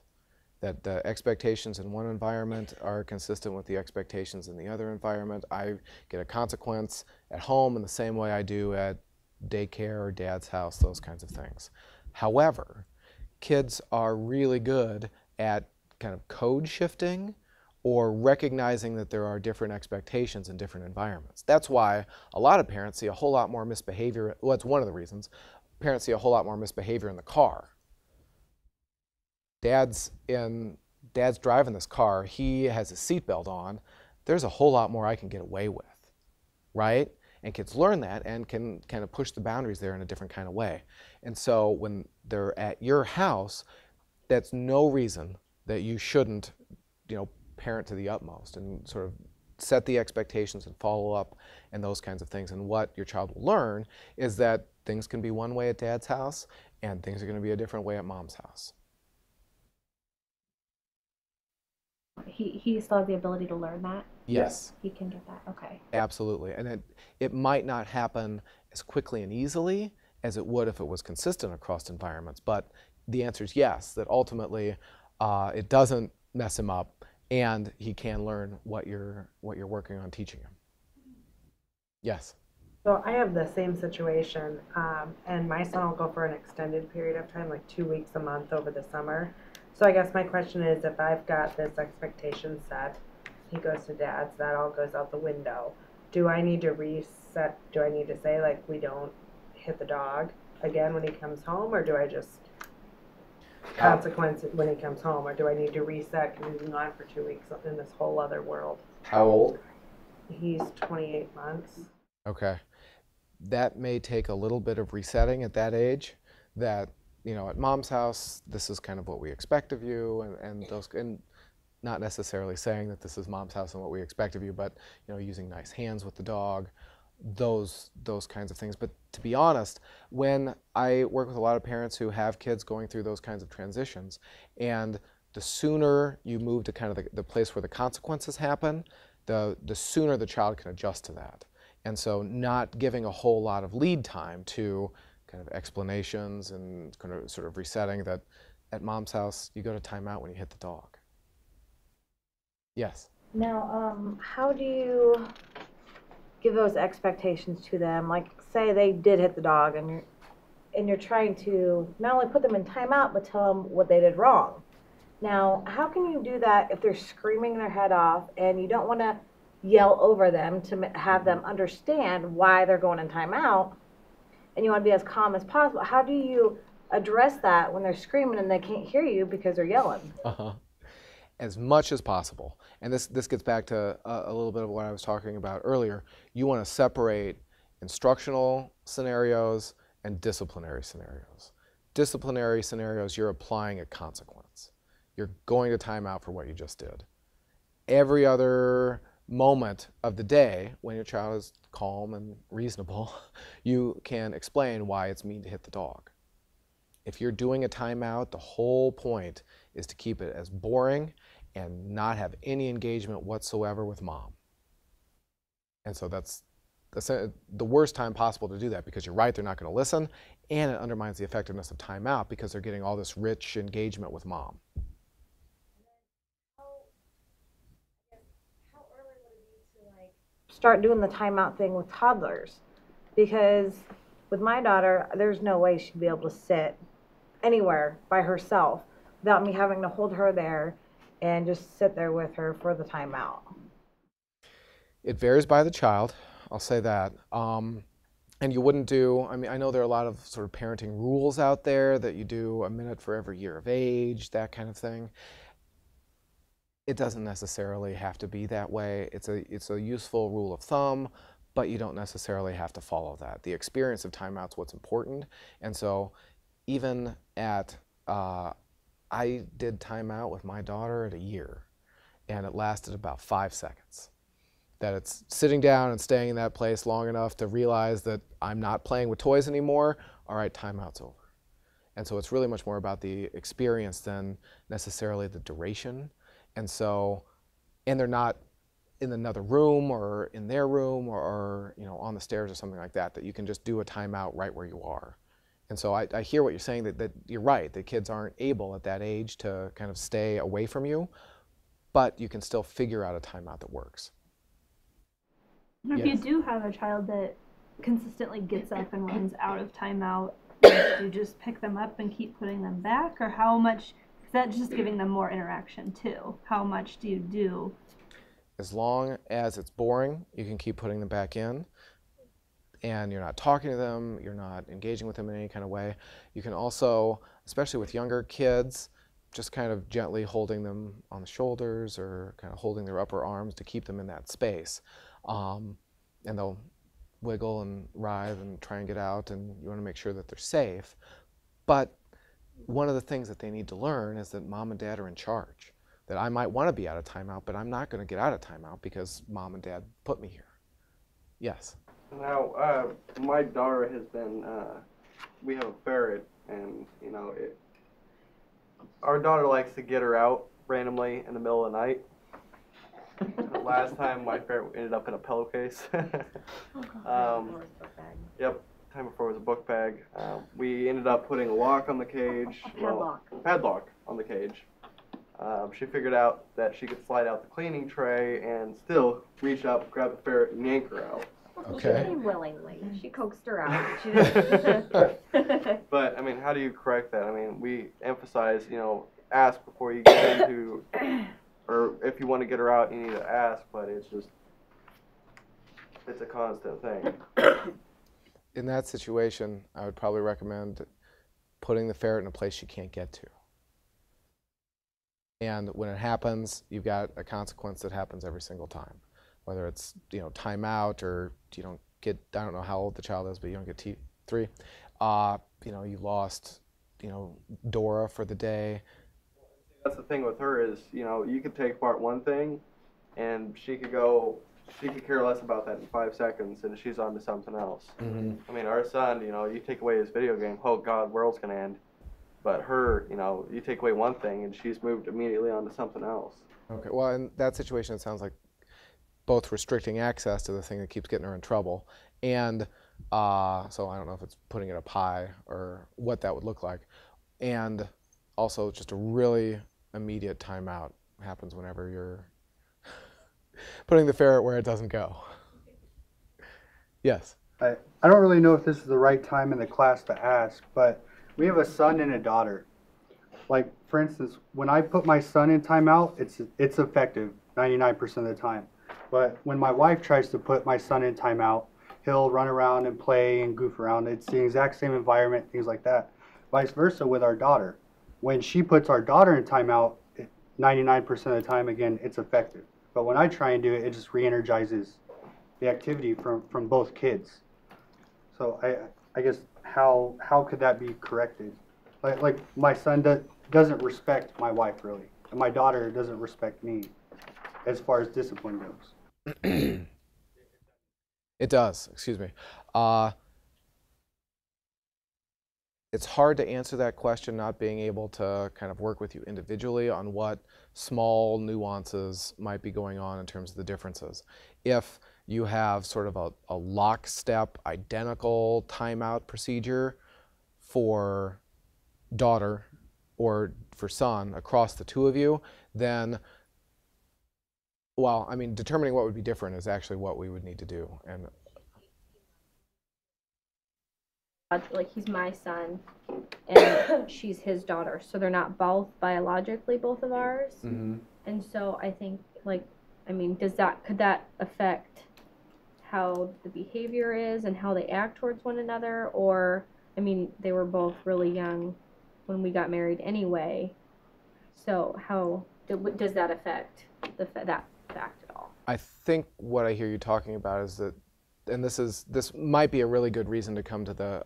That the expectations in one environment are consistent with the expectations in the other environment. I get a consequence at home in the same way I do at daycare or dad's house, those kinds of things. However, kids are really good at kind of code shifting or recognizing that there are different expectations in different environments. That's why a lot of parents see a whole lot more misbehavior. Well, it's one of the reasons parents see a whole lot more misbehavior in the car. Dad's driving this car, he has his seatbelt on, there's a whole lot more I can get away with, right? And kids learn that and can kind of push the boundaries there in a different kind of way. And so when they're at your house, that's no reason that you shouldn't, parent to the utmost and sort of set the expectations and follow up and those kinds of things. And what your child will learn is that things can be one way at dad's house and things are going to be a different way at mom's house. He still has the ability to learn that? Yes. He can get that, okay. Absolutely. And it might not happen as quickly and easily as it would if it was consistent across environments, but the answer is yes, that ultimately it doesn't mess him up and he can learn what you're working on teaching him. Yes. So I have the same situation, and my son will go for an extended period of time, like 2 weeks a month over the summer. So I guess my question is, if I've got this expectation set, he goes to dad's, that all goes out the window. Do I need to reset? Do I need to say, like, we don't hit the dog again when he comes home, or do I just consequence it when he comes home, or do I need to reset because he's been gone for 2 weeks in this whole other world? How old? He's 28 months. Okay. That may take a little bit of resetting at that age. That, you know, at mom's house, this is kind of what we expect of you, and not necessarily saying that this is mom's house and what we expect of you, but, you know, using nice hands with the dog, those kinds of things. But to be honest, when I work with a lot of parents who have kids going through those kinds of transitions, and the sooner you move to kind of the place where the consequences happen, the sooner the child can adjust to that. And so not giving a whole lot of lead time to kind of explanations and kind of sort of resetting that at mom's house, you go to timeout when you hit the dog. Yes? Now, how do you give those expectations to them? Like, say they did hit the dog, and you're trying to not only put them in timeout, but tell them what they did wrong. Now, how can you do that if they're screaming their head off and you don't want to yell over them to have them understand why they're going in timeout, and you want to be as calm as possible? How do you address that when they're screaming and they can't hear you because they're yelling? As much as possible. And this gets back to a little bit of what I was talking about earlier. You want to separate instructional scenarios and disciplinary scenarios. Disciplinary scenarios, you're applying a consequence. You're going to timeout for what you just did. Every other moment of the day, when your child is calm and reasonable, you can explain why it's mean to hit the dog. If you're doing a timeout, the whole point is to keep it as boring and not have any engagement whatsoever with mom. And so that's the worst time possible to do that, because you're right, they're not going to listen, and it undermines the effectiveness of timeout because they're getting all this rich engagement with mom. Start doing the timeout thing with toddlers, because with my daughter, there's no way she'd be able to sit anywhere by herself without me having to hold her there and just sit there with her for the timeout. It varies by the child, I'll say that. And you wouldn't do, I mean, I know there are a lot of sort of parenting rules out there that you do a minute for every year of age, that kind of thing. It doesn't necessarily have to be that way. It's a useful rule of thumb, but you don't necessarily have to follow that. The experience of timeout's what's important. And so even at, I did timeout with my daughter at a year, and it lasted about 5 seconds. That it's sitting down and staying in that place long enough to realize that I'm not playing with toys anymore. All right, timeout's over. And so it's really much more about the experience than necessarily the duration. And so, and they're not in another room or in their room or you know, on the stairs or something like that, that you can just do a timeout right where you are. And so I hear what you're saying, that you're right, that kids aren't able at that age to kind of stay away from you, but you can still figure out a timeout that works. If you do have a child that consistently gets up and runs out of timeout, do you just pick them up and keep putting them back, or how much? Is that just giving them more interaction too? How much do you do? As long as it's boring, you can keep putting them back in, and you're not talking to them, you're not engaging with them in any kind of way. You can also, especially with younger kids, just kind of gently holding them on the shoulders or kind of holding their upper arms to keep them in that space. And they'll wiggle and writhe and try and get out, and you want to make sure that they're safe. But one of the things that they need to learn is that mom and dad are in charge. That I might want to be out of timeout, but I'm not going to get out of timeout because mom and dad put me here. Yes? Now, my daughter has been, we have a ferret, and, you know, our daughter likes to get her out randomly in the middle of the night. The last time my ferret ended up in a pillowcase. Yep, time before it was a book bag. We ended up putting a lock on the cage. Padlock. Padlock on the cage. She figured out that she could slide out the cleaning tray and still reach up, grab the ferret, and yank her out. Okay. She came willingly. She coaxed her out. She didn't. But I mean, how do you correct that? I mean, we emphasize, you know, ask before you get into, or if you want to get her out, you need to ask. But it's just, it's a constant thing. In that situation, I would probably recommend putting the ferret in a place she can't get to. And when it happens, you've got a consequence that happens every single time. Whether it's, you know, timeout, or you don't get, I don't know how old the child is, but you don't get T3. You know, you lost, you know, Dora for the day. That's the thing with her is, you know, you could take apart one thing and she could care less about that in 5 seconds and she's on to something else. Mm-hmm. I mean, our son, you know, you take away his video game, oh God, world's gonna end. But her, you know, you take away one thing and she's moved immediately on to something else. Okay, well, in that situation, it sounds like both restricting access to the thing that keeps getting her in trouble, and so I don't know if it's putting in a pie or what that would look like, and also just a really immediate timeout happens whenever you're putting the ferret where it doesn't go. Yes? I don't really know if this is the right time in the class to ask, but we have a son and a daughter. Like, for instance, when I put my son in timeout, it's effective 99% of the time. But when my wife tries to put my son in timeout, he'll run around and play and goof around. It's the exact same environment, things like that. Vice versa with our daughter. When she puts our daughter in timeout, 99% of the time, again, it's effective. But when I try and do it, it just re-energizes the activity from both kids. So I guess how could that be corrected? Like my son doesn't respect my wife really, and my daughter doesn't respect me as far as discipline goes. It does, excuse me. It's hard to answer that question not being able to kind of work with you individually on what small nuances might be going on in terms of the differences. If you have sort of a lockstep, identical timeout procedure for daughter or for son across the two of you, then, well, I mean, determining what would be different is actually what we would need to do. And like, he's my son and she's his daughter, so they're not both biologically both of ours. mm-hmm. And so I think, like, I mean, could that affect how the behavior is and how they act towards one another? Or, I mean, they were both really young when we got married anyway, so how does that affect that fact at all? I think what I hear you talking about is that, and this might be a really good reason to come to the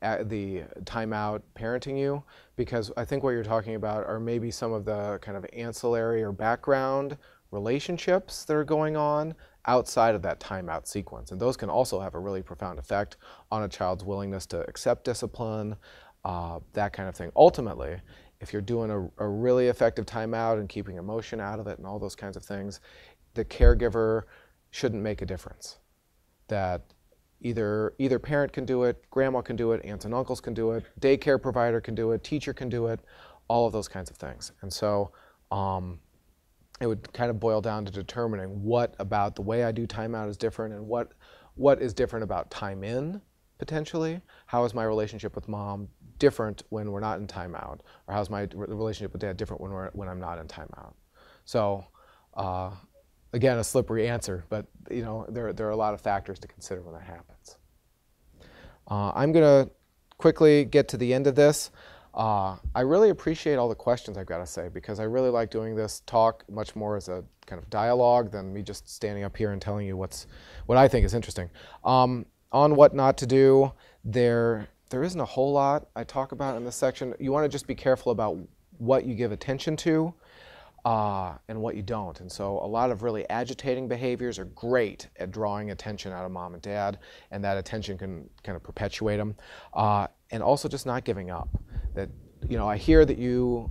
timeout parenting you, because I think what you're talking about are maybe some of the kind of ancillary or background relationships that are going on outside of that timeout sequence, and those can also have a really profound effect on a child's willingness to accept discipline, that kind of thing. Ultimately, if you're doing a really effective timeout and keeping emotion out of it and all those kinds of things, the caregiver shouldn't make a difference. That either parent can do it, grandma can do it, aunts and uncles can do it, daycare provider can do it, teacher can do it, all of those kinds of things. And so it would kind of boil down to determining what about the way I do timeout is different, and what is different about time in, potentially. How is my relationship with mom different when we're not in timeout? Or how's my relationship with dad different when I'm not in timeout? So again, a slippery answer, but you know, there are a lot of factors to consider when that happens. I'm going to quickly get to the end of this. I really appreciate all the questions, I've got to say, because I really like doing this talk much more as a kind of dialogue than me just standing up here and telling you what I think is interesting. On what not to do, there isn't a whole lot I talk about in this section. You want to just be careful about what you give attention to and what you don't. And so a lot of really agitating behaviors are great at drawing attention out of mom and dad, and that attention can kind of perpetuate them. And also just not giving up. That, you know, I hear that you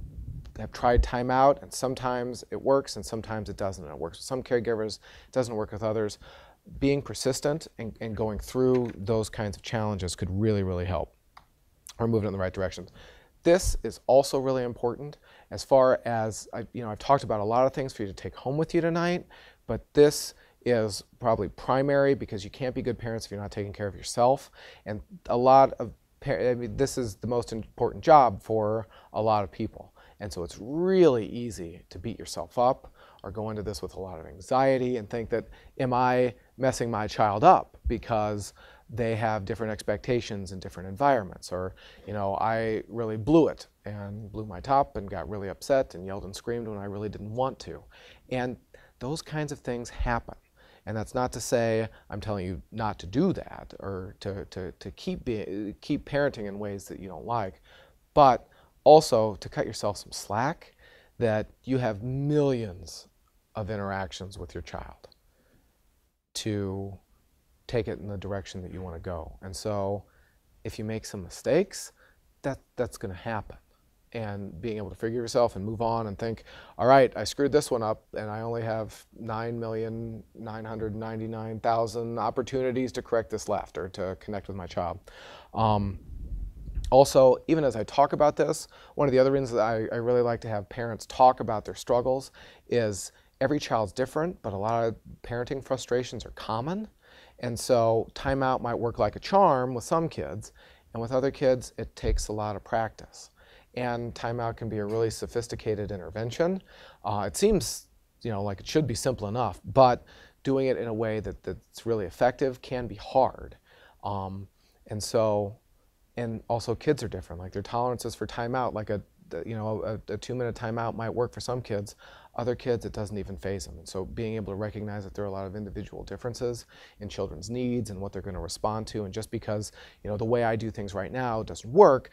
have tried timeout, and sometimes it works and sometimes it doesn't. It works with some caregivers, it doesn't work with others. Being persistent and going through those kinds of challenges could really, really help, or move it in the right direction. This is also really important as far as, I've talked about a lot of things for you to take home with you tonight, but this is probably primary because you can't be good parents if you're not taking care of yourself. And a lot of this is the most important job for a lot of people. And so it's really easy to beat yourself up or go into this with a lot of anxiety and think that, am I messing my child up because they have different expectations in different environments, or I really blew it and blew my top and got really upset and yelled and screamed when I really didn't want to. And those kinds of things happen. And that's not to say I'm telling you not to do that or to keep parenting in ways that you don't like, but also to cut yourself some slack, that you have millions of interactions with your child to take it in the direction that you want to go. And so if you make some mistakes, that's going to happen. And being able to figure yourself and move on and think, all right, I screwed this one up and I only have 9,999,000 opportunities to correct this left or to connect with my child. Also, even as I talk about this, one of the other reasons that I really like to have parents talk about their struggles is every child's different, but a lot of parenting frustrations are common. And so timeout might work like a charm with some kids, and with other kids, it takes a lot of practice. And timeout can be a really sophisticated intervention. It seems, like it should be simple enough, but doing it in a way that's really effective can be hard. And also kids are different. Like their tolerances for timeout, like a 2-minute timeout might work for some kids. Other kids, it doesn't even faze them. And so being able to recognize that there are a lot of individual differences in children's needs and what they're going to respond to, and just because the way I do things right now doesn't work,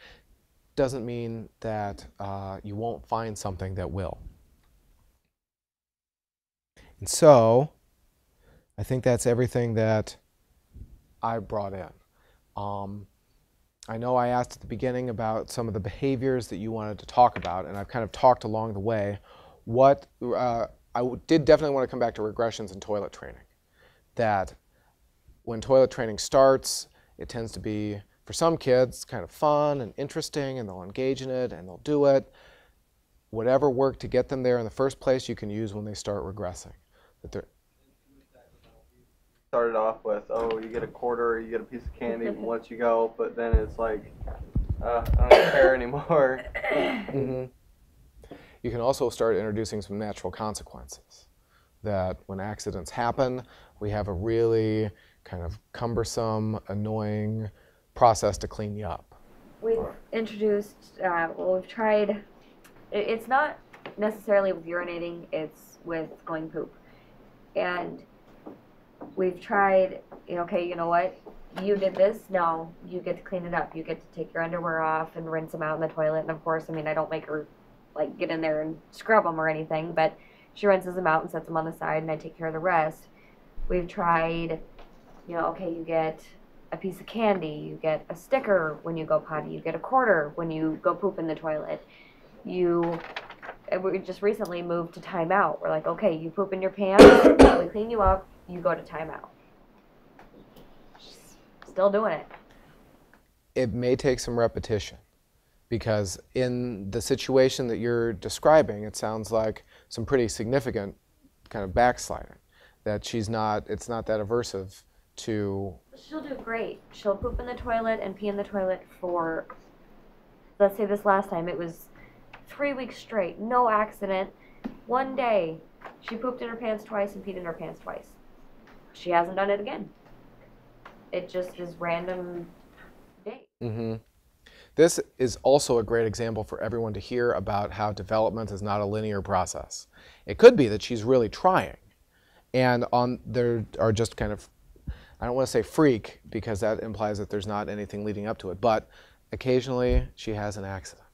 doesn't mean that you won't find something that will. And so I think that's everything that I brought in. I know I asked at the beginning about some of the behaviors that you wanted to talk about, and I've kind of talked along the way. I did definitely want to come back to regressions in toilet training. That when toilet training starts, it tends to be, for some kids, kind of fun and interesting, and they'll engage in it and they'll do it. Whatever worked to get them there in the first place, you can use when they start regressing. Started off with, you get a quarter, you get a piece of candy, we'll let you go, but then it's like, I don't care anymore. Mm-hmm. You can also start introducing some natural consequences. That when accidents happen, we have a really kind of cumbersome, annoying process to clean you up. We've introduced, we've tried, it's not necessarily with urinating, it's with going poop. And we've tried, okay, you know what, you did this, no, you get to clean it up. You get to take your underwear off and rinse them out in the toilet. And of course, I don't make her get in there and scrub them or anything, but she rinses them out and sets them on the side and I take care of the rest. We've tried, okay, you get a piece of candy, you get a sticker when you go potty, you get a quarter when you go poop in the toilet. We just recently moved to timeout. We're like, okay, you poop in your pants, we clean you up, you go to timeout. Still doing it. It may take some repetition, because in the situation that you're describing, it sounds like some pretty significant kind of backsliding. That it's not that aversive to... She'll do great. She'll poop in the toilet and pee in the toilet for, let's say this last time, it was 3 weeks straight, no accident. One day, she pooped in her pants twice and peed in her pants twice. She hasn't done it again. It just is random day. Mm-hmm. This is also a great example for everyone to hear about how development is not a linear process. It could be that she's really trying, and there are just kind of, I don't want to say freak, because that implies that there's not anything leading up to it, but occasionally she has an accident.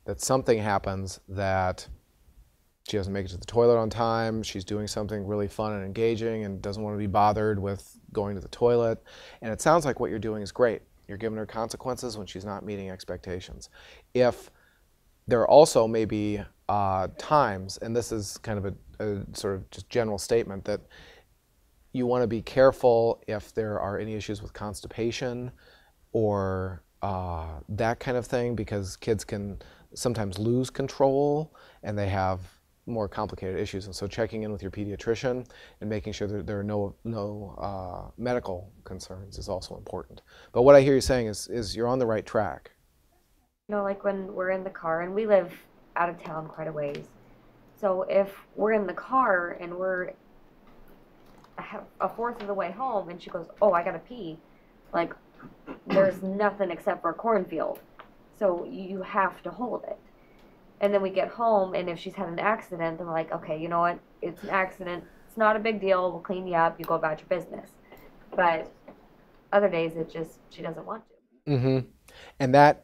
That something happens, that she doesn't make it to the toilet on time, she's doing something really fun and engaging and doesn't want to be bothered with going to the toilet. And it sounds like what you're doing is great. You're giving her consequences when she's not meeting expectations. If there are also maybe times, and this is kind of a sort of just general statement, that you want to be careful if there are any issues with constipation or that kind of thing, because kids can sometimes lose control and they have more complicated issues. And so checking in with your pediatrician and making sure that there are no medical concerns is also important. But what I hear you saying is you're on the right track. You know, like when we're in the car, and we live out of town quite a ways. So if we're in the car and we're a fourth of the way home and she goes, oh, I gotta pee, like, there's nothing except for a cornfield. So you have to hold it. And then we get home, and if she's had an accident, then we're like, okay, you know what? It's an accident. It's not a big deal. We'll clean you up. You go about your business. But other days, she doesn't want to. Mm-hmm. And that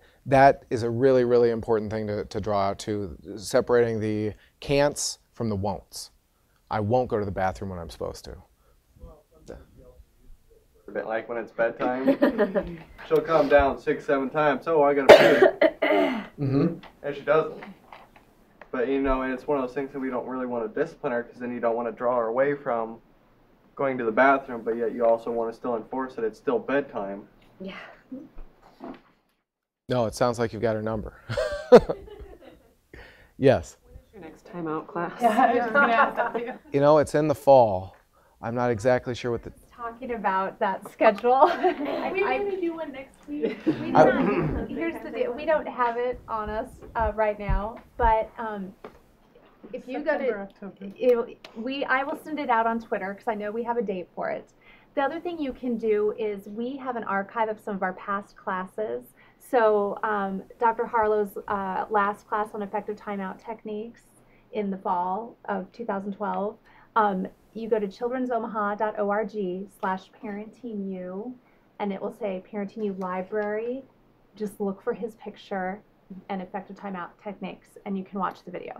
is a really, really important thing to draw out too, separating the can'ts from the won'ts. I won't go to the bathroom when I'm supposed to. A bit like when it's bedtime, she'll come down 6-7 times. Oh, I gotta pee. And she doesn't. But you know, and it's one of those things that we don't really want to discipline her, because then you don't want to draw her away from going to the bathroom, but yet you also want to still enforce that it's still bedtime. Yeah. No, it sounds like you've got her number. Yes. When's your next timeout class? Yeah, I was just gonna ask that too. You know, it's in the fall. I'm not exactly sure what the... Talking about that schedule. We maybe do one next week. Here's the deal. We don't have it on us right now, but if you go to, I will send it out on Twitter because I know we have a date for it. The other thing you can do is we have an archive of some of our past classes. So Dr. Harlow's last class on effective timeout techniques in the fall of 2012. You go to children'somaha.org/parentingyou, and it will say Parenting You Library. Just look for his picture and effective timeout techniques, and you can watch the video.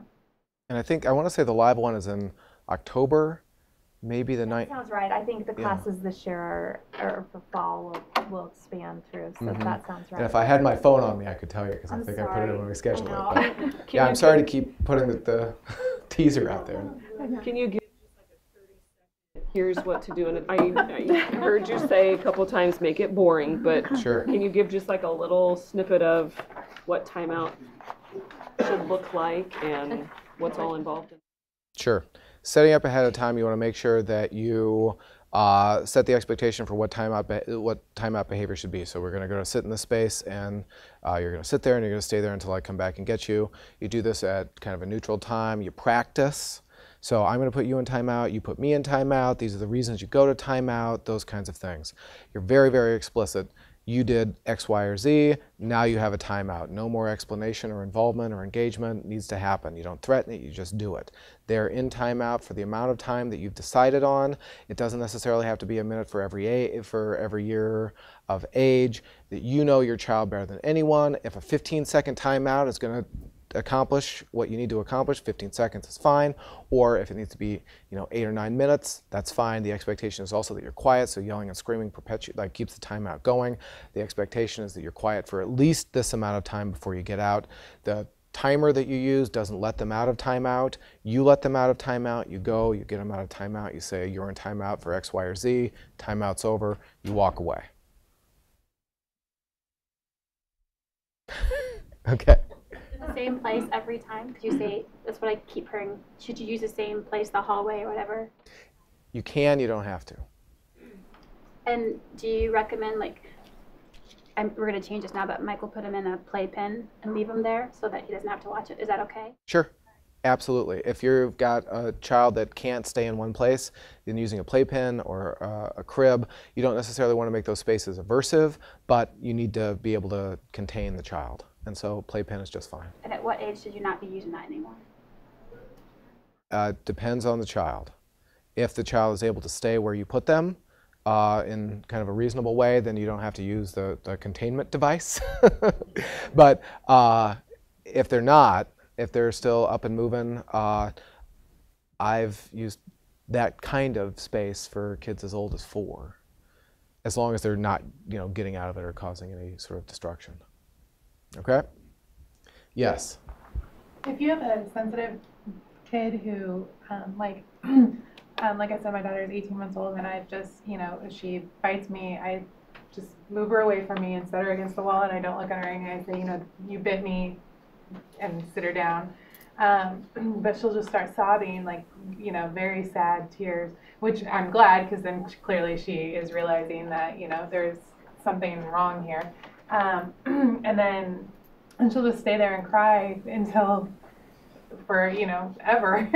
And I want to say the live one is in October, maybe the night. Sounds right. I think the classes this year or for fall will expand through, so that sounds right. And if I had my phone on me, I could tell you, because I think I put it in when we scheduled it. But yeah, I'm sorry to keep putting the teaser out there. Can you give here's what to do? And I heard you say a couple times, make it boring, but sure. Can you give just like a little snippet of what timeout should look like and what's all involved in? Sure. Setting up ahead of time, you want to make sure that you set the expectation for what timeout behavior should be. So we're going to go to sit in this space, and you're going to sit there and you're going to stay there until I come back and get you. You do this at kind of a neutral time. You practice. So I'm going to put you in timeout, you put me in timeout, these are the reasons you go to timeout, those kinds of things. You're very, very explicit. You did X, Y, or Z, now you have a timeout. No more explanation or involvement or engagement needs to happen. You don't threaten it, you just do it. They're in timeout for the amount of time that you've decided on. It doesn't necessarily have to be a minute for every year of age. That you know your child better than anyone. If a 15-second timeout is going to accomplish what you need to accomplish, 15 seconds is fine. Or if it needs to be 8 or 9 minutes, that's fine. The expectation is also that you're quiet, so yelling and screaming keeps the timeout going. The expectation is that you're quiet for at least this amount of time before you get out. The timer that you use doesn't let them out of timeout. You let them out of timeout. You go, you get them out of timeout. You say you're in timeout for X, Y, or Z. Timeout's over. You walk away. Okay. The same place every time? Could you say, that's what I keep hearing, should you use the same place, the hallway or whatever? You can, you don't have to. And do you recommend, like, we're going to change this now, but Michael put him in a playpen and leave him there so that he doesn't have to watch it. Is that okay? Sure. Absolutely. If you've got a child that can't stay in one place, then using a playpen or a crib, you don't necessarily want to make those spaces aversive, but you need to be able to contain the child. And so playpen is just fine. And at what age should you not be using that anymore? Depends on the child. If the child is able to stay where you put them in kind of a reasonable way, then you don't have to use the containment device. But if they're not, if they're still up and moving, I've used that kind of space for kids as old as 4, as long as they're not, getting out of it or causing any sort of destruction. Okay? Yes. If you have a sensitive kid who, like I said, my daughter is 18 months old, and I just, if she bites me, I just move her away from me and set her against the wall, and I don't look at her and I say, you know, you bit me, and sit her down. But she'll just start sobbing, like, you know, very sad tears, which I'm glad, because then clearly she is realizing that, you know, there's something wrong here. And she'll just stay there and cry until, for, you know, ever.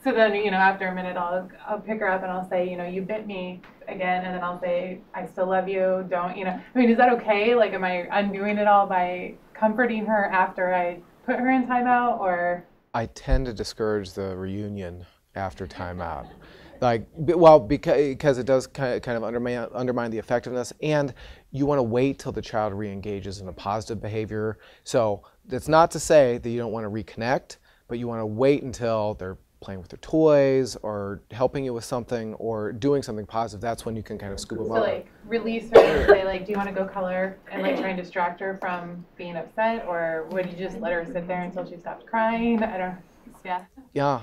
So then, you know, after a minute, I'll pick her up and I'll say, you know, you bit me again, and then I'll say, I still love you, don't, you know. I mean, is that okay? Like, am I undoing it all by comforting her after I put her in timeout, or? I tend to discourage the reunion after timeout. Like, well, because it does kind of undermine the effectiveness, and you want to wait till the child re-engages in a positive behavior. So that's not to say that you don't want to reconnect, but you want to wait until they're playing with their toys or helping you with something or doing something positive. That's when you can kind of scoop them So up. like release her and say, like, do you want to go color, and like try and distract her from being upset, or would you just let her sit there until she stopped crying? I don't. Yeah. Yeah.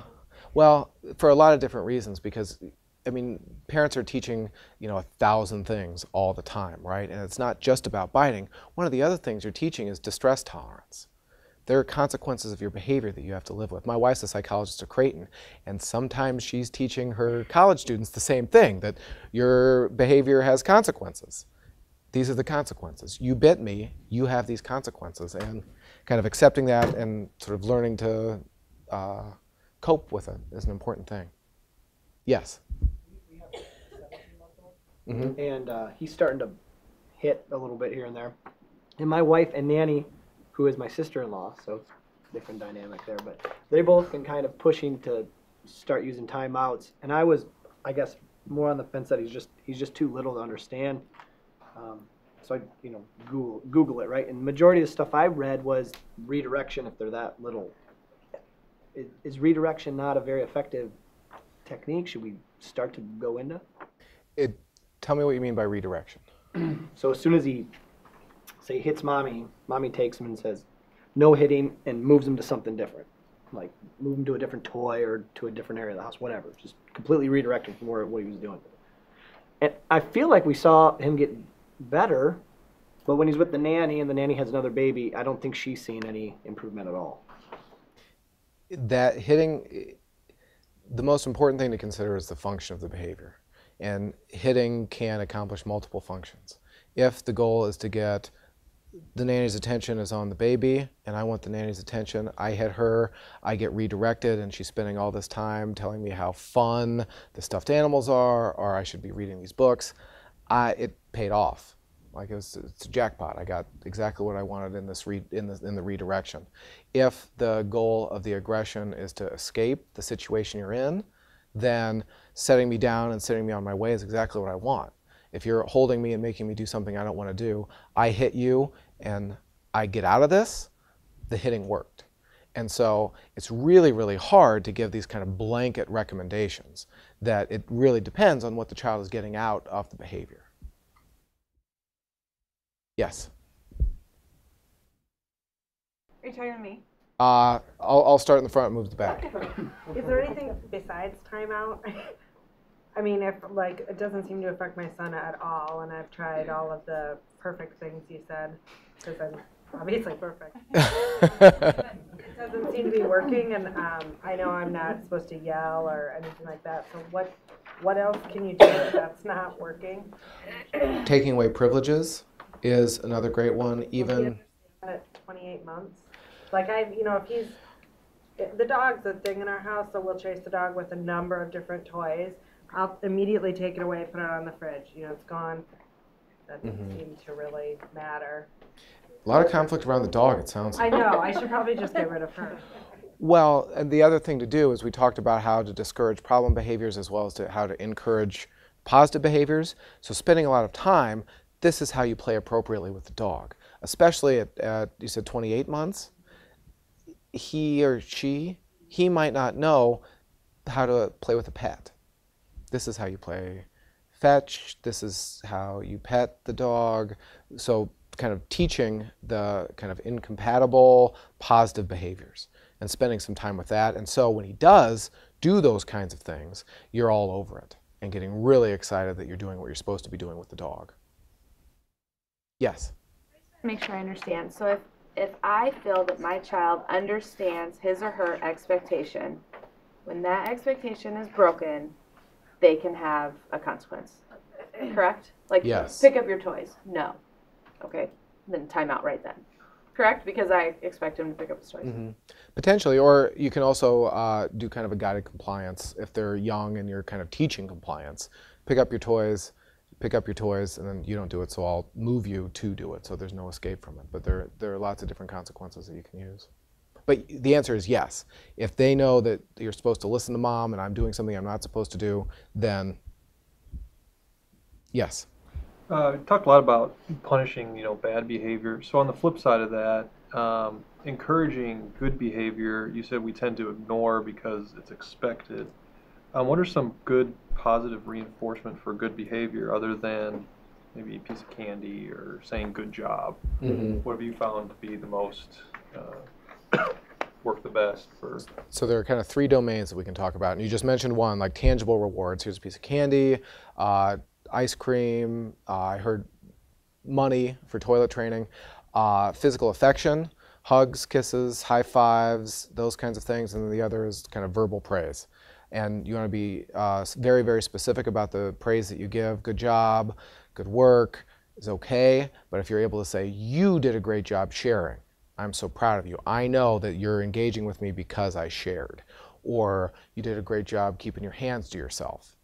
Well, for a lot of different reasons, because, I mean, parents are teaching, you know, 1,000 things all the time, right? And it's not just about biting. One of the other things you're teaching is distress tolerance. There are consequences of your behavior that you have to live with. My wife's a psychologist at Creighton, and sometimes she's teaching her college students the same thing, that your behavior has consequences. These are the consequences. You bit me, you have these consequences, and kind of accepting that and sort of learning to cope with it is an important thing. Yes? Mm-hmm. And he's starting to hit a little bit here and there. And my wife and Nanny, who is my sister-in-law, so it's a different dynamic there, but they both been kind of pushing to start using timeouts. And I was, I guess, more on the fence that he's just too little to understand. So I, you know, Google it, right? And the majority of the stuff I read was redirection if they're that little. Is redirection not a very effective technique? Should we start to go into? Tell me what you mean by redirection. So as soon as he, say, hits mommy takes him and says, no hitting, and moves him to something different. Like move him to a different toy or to a different area of the house, whatever. Just completely redirecting from what he was doing. And I feel like we saw him get better, but when he's with the nanny and the nanny has another baby, I don't think she's seeing any improvement at all. That hitting, the most important thing to consider is the function of the behavior. And hitting can accomplish multiple functions. If the goal is to get the nanny's attention is on the baby, and I want the nanny's attention, I hit her, I get redirected, and she's spending all this time telling me how fun the stuffed animals are, or I should be reading these books, it paid off. Like it's a jackpot. I got exactly what I wanted in this in the redirection. If the goal of the aggression is to escape the situation you're in, then setting me down and sending me on my way is exactly what I want. If you're holding me and making me do something I don't want to do, I hit you and I get out of this, the hitting worked. And so it's really, really hard to give these kind of blanket recommendations, that it really depends on what the child is getting out of the behavior. Yes? Are you talking to me? I'll start in the front and move to the back. Is there anything besides timeout? I mean, if like it doesn't seem to affect my son at all, and I've tried all of the perfect things you said, because I'm obviously perfect. It doesn't seem to be working, and I know I'm not supposed to yell or anything like that. So what else can you do if that's not working? Taking away privileges is another great one. Even at 28 months, like if the dog's a thing in our house, so we'll chase the dog with a number of different toys. I'll immediately take it away, put it on the fridge. You know, it's gone. That doesn't seem to really matter. A lot of conflict around the dog, it sounds like. I know. I should probably just get rid of her. Well, and the other thing to do is we talked about how to discourage problem behaviors as well as how to encourage positive behaviors. So spending a lot of time, this is how you play appropriately with the dog. Especially at you said 28 months. He or she, he might not know how to play with a pet. This is how you play fetch. This is how you pet the dog. So kind of teaching the kind of incompatible positive behaviors and spending some time with that. And so when he does do those kinds of things, you're all over it and getting really excited that you're doing what you're supposed to be doing with the dog. Yes. Make sure I understand. So if I feel that my child understands his or her expectation, when that expectation is broken, they can have a consequence. Correct? Like, Yes. pick up your toys. No. Okay. Then time out right then. Correct? Because I expect him to pick up his toys. Mm-hmm. Potentially, or you can also do kind of a guided compliance if they're young and you're kind of teaching compliance. Pick up your toys, and then you don't do it, so I'll move you to do it, so there's no escape from it. But there are lots of different consequences that you can use. But the answer is yes. If they know that you're supposed to listen to mom and I'm doing something I'm not supposed to do, then yes. You talked a lot about punishing, bad behavior. So on the flip side of that, encouraging good behavior, you said we tend to ignore because it's expected. What are some good positive reinforcement for good behavior other than maybe a piece of candy or saying good job? Mm-hmm. What have you found to be the most, work the best for? So there are kind of 3 domains that we can talk about. And you just mentioned one, like tangible rewards. Here's a piece of candy, ice cream, I heard money for toilet training, physical affection, hugs, kisses, high fives, those kinds of things. And then the other is kind of verbal praise. And you want to be very, very specific about the praise that you give. Good job, good work is okay. But if you're able to say, you did a great job sharing, I'm so proud of you. I know that you're engaging with me because I shared. Or you did a great job keeping your hands to yourself.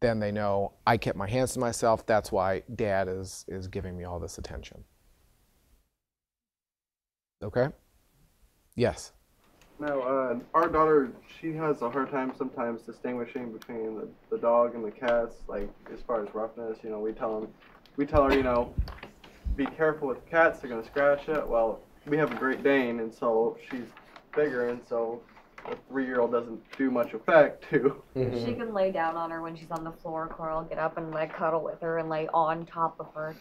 Then they know I kept my hands to myself. That's why Dad is giving me all this attention. Okay? Yes. Now, our daughter, she has a hard time sometimes distinguishing between the dog and the cats, like as far as roughness. We tell her, be careful with cats, they're gonna scratch it. Well, we have a Great Dane, and so she's bigger, and so a 3-year-old doesn't do much effect to. She can lay down on her when she's on the floor. Coral will get up and cuddle with her and lay on top of her.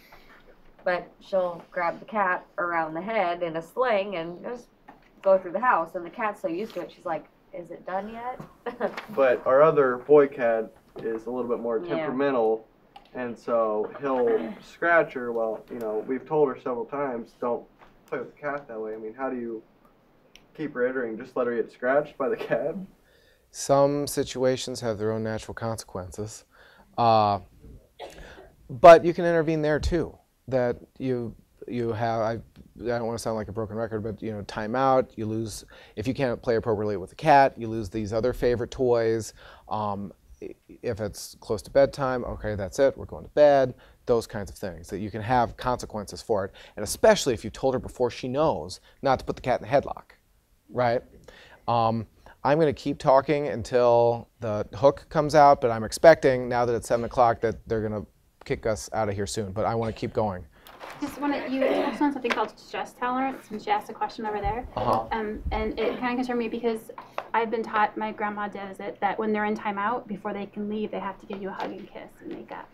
But she'll grab the cat around the head in a sling and just go through the house. And the cat's so used to it, she's like, is it done yet? But our other boy cat is a little bit more temperamental, and so he'll scratch her. Well, we've told her several times, don't play with the cat that way. I mean, how do you keep her entering? Just let her get scratched by the cat? Some situations have their own natural consequences. But you can intervene there too. That you have, I don't want to sound like a broken record, but time out, you lose, if you can't play appropriately with the cat, you lose these other favorite toys. If it's close to bedtime, okay, that's it, we're going to bed. Those kinds of things, that you can have consequences for it. And especially if you told her before she knows not to put the cat in the headlock, right? I'm going to keep talking until the hook comes out, but I'm expecting now that it's 7 o'clock that they're going to kick us out of here soon, but I want to keep going. Just you touched on something called stress tolerance, and she asked a question over there. And it kind of concerned me because I've been taught, my grandma does it, that when they're in timeout, before they can leave, they have to give you a hug and kiss and make up.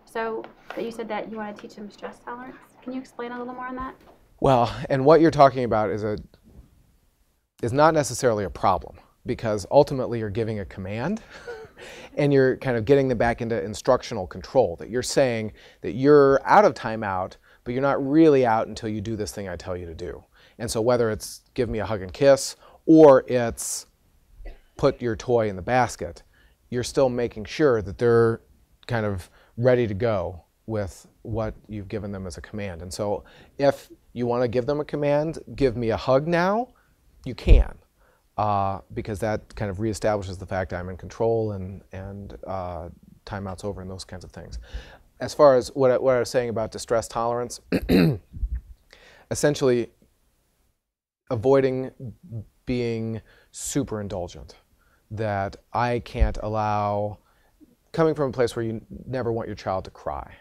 So, but you said that you want to teach them stress tolerance. Can you explain a little more on that? Well, and what you're talking about is not necessarily a problem, because ultimately you're giving a command and you're kind of getting them back into instructional control, that you're saying that you're out of timeout, but you're not really out until you do this thing I tell you to do. And so whether it's give me a hug and kiss, or it's put your toy in the basket, you're still making sure that they're kind of ready to go with what you've given them as a command. And so if you want to give them a command, give me a hug now, you can. Because that kind of reestablishes the fact I'm in control and timeout's over and those kinds of things. As far as what I was saying about distress tolerance, essentially avoiding being super indulgent. That I can't allow, coming from a place where you never want your child to cry,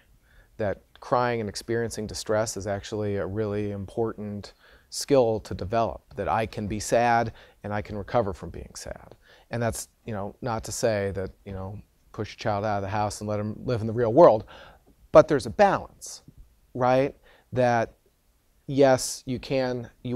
that crying and experiencing distress is actually a really important skill to develop, that I can be sad and I can recover from being sad. And that's, not to say that, push your child out of the house and let them live in the real world, but there's a balance, right? That yes, you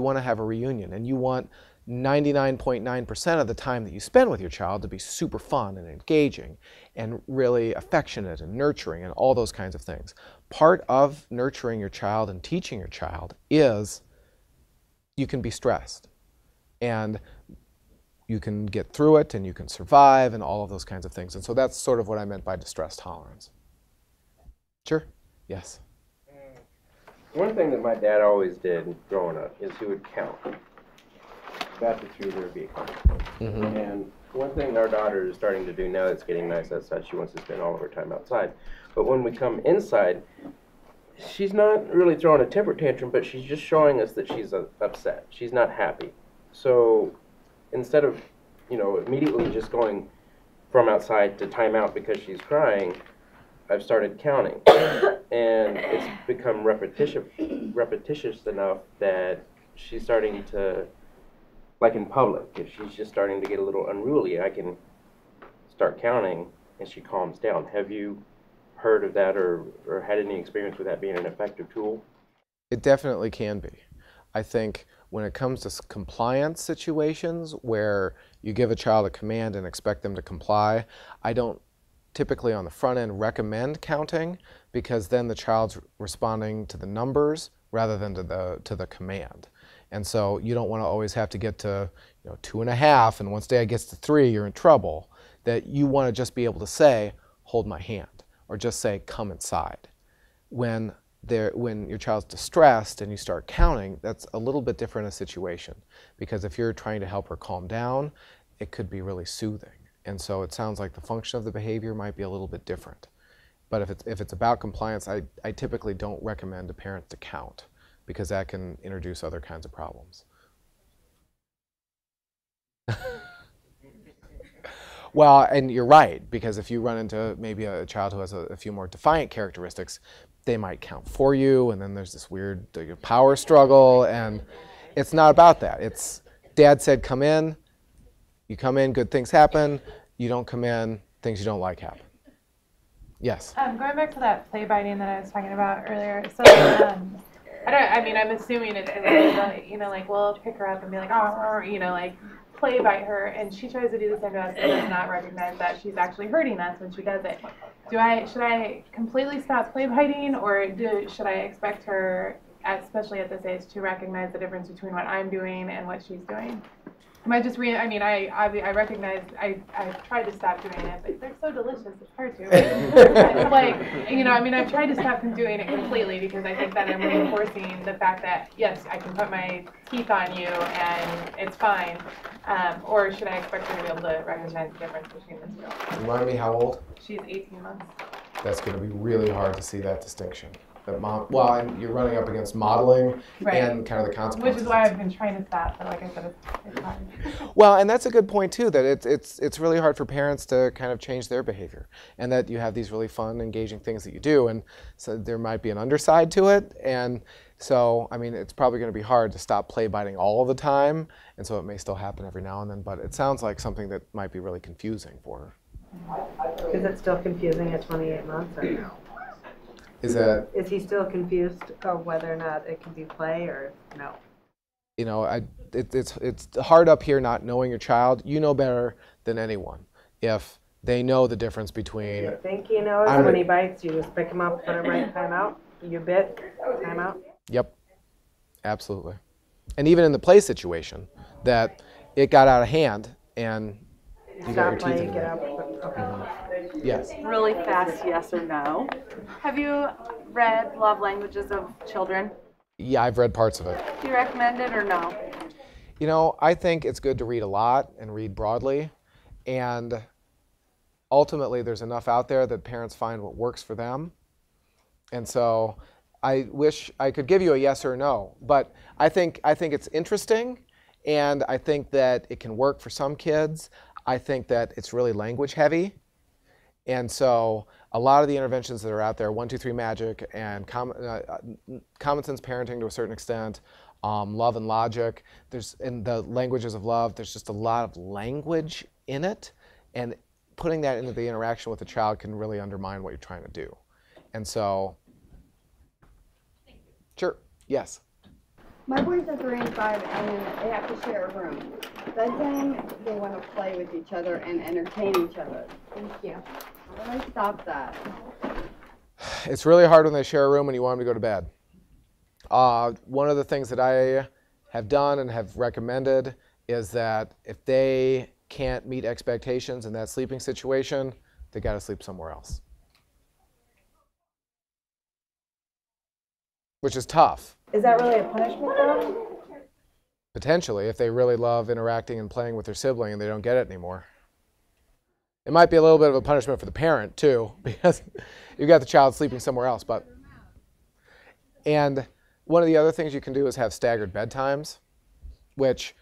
want to have a reunion and you want 99.9% of the time that you spend with your child to be super fun and engaging and really affectionate and nurturing and all those kinds of things. Part of nurturing your child and teaching your child is you can be stressed and you can get through it and you can survive and all of those kinds of things. And so that's sort of what I meant by distress tolerance. Sure? Yes. One thing that my dad always did growing up is he would count. After 3 there would be a count. And one thing our daughter is starting to do now that's getting nice outside, she wants to spend all of her time outside. But when we come inside, she's not really throwing a temper tantrum, but she's just showing us that she's upset. She's not happy. So instead of, you know, immediately just going from outside to time out because she's crying, I've started counting. And it's become repetitious enough that she's starting to, like in public, if she's just starting to get a little unruly, I can start counting and she calms down. Have you heard of that or had any experience with that being an effective tool? It definitely can be. I think when it comes to compliance situations where you give a child a command and expect them to comply, I don't typically on the front end recommend counting because then the child's responding to the numbers rather than to the command. And so you don't want to always have to get to 2.5 and once Dad gets to 3 you're in trouble. That you want to just be able to say, hold my hand, or just say, come inside. When your child's distressed and you start counting, that's a little bit different a situation because if you're trying to help her calm down, it could be really soothing. And so it sounds like the function of the behavior might be a little bit different. But if it's about compliance, I typically don't recommend a parent to count because that can introduce other kinds of problems. Well, and you're right, because if you run into maybe a child who has a few more defiant characteristics, they might count for you, and then there's this weird power struggle, and it's not about that. It's Dad said come in, you come in, good things happen. You don't come in, things you don't like happen. Yes? Going back to that play biting that I was talking about earlier, so I'm assuming it's like we'll pick her up and be like, oh, like play bite her, and she tries to do the same to us and does not recognize that she's actually hurting us when she does it. Should I completely stop play biting, or should I expect her, especially at this age, to recognize the difference between what I'm doing and what she's doing? Am I just I recognize I've tried to stop doing it, but they're so delicious, it's hard to. I've tried to stop doing it completely because I think that I'm reinforcing the fact that, yes, I can put my teeth on you and it's fine. Or should I expect her to be able to recognize the difference between the two? Remind me how old? She's 18 months. That's going to be really hard to see that distinction. And you're running up against modeling and kind of the consequences. Which is why I've been trying to stop, but like I said, it's hard. Well, and that's a good point too, that it's really hard for parents to kind of change their behavior, and that you have these really fun, engaging things that you do, and so there might be an underside to it, and so, it's probably going to be hard to stop play biting all of the time, and so it may still happen every now and then, but it sounds like something that might be really confusing for her. Is it still confusing at 28 months or no? Is he still confused of whether or not it can be play or no? It's hard up here not knowing your child. You know better than anyone if they know the difference between. You think he knows when he bites? You just pick him up, put him right time out. You bit, time out. Yep, absolutely. And even in the play situation, that it got out of hand and you got your teeth in get it. up. Okay. Yes. Really fast, yes or no. Have you read Love Languages of Children? Yeah, I've read parts of it. Do you recommend it or no? I think it's good to read a lot and read broadly. And ultimately, there's enough out there that parents find what works for them. And so I wish I could give you a yes or a no. But I think it's interesting. And I think that it can work for some kids. I think that it's really language heavy. And so a lot of the interventions that are out there, 1, 2, 3 Magic and common sense parenting to a certain extent, love and logic, in the languages of love, there's just a lot of language in it. And putting that into the interaction with the child can really undermine what you're trying to do. And so, sure, yes. My boys are 3 and 5, and they have to share a room. Bedtime, they want to play with each other and entertain each other. Thank you. How do I stop that? It's really hard when they share a room and you want them to go to bed. One of the things that I have done and have recommended is that if they can't meet expectations in that sleeping situation, they got to sleep somewhere else. Which is tough. Is that really a punishment though? Potentially, if they really love interacting and playing with their sibling and they don't get it anymore. It might be a little bit of a punishment for the parent too, because you've got the child sleeping somewhere else. And one of the other things you can do is have staggered bedtimes, which,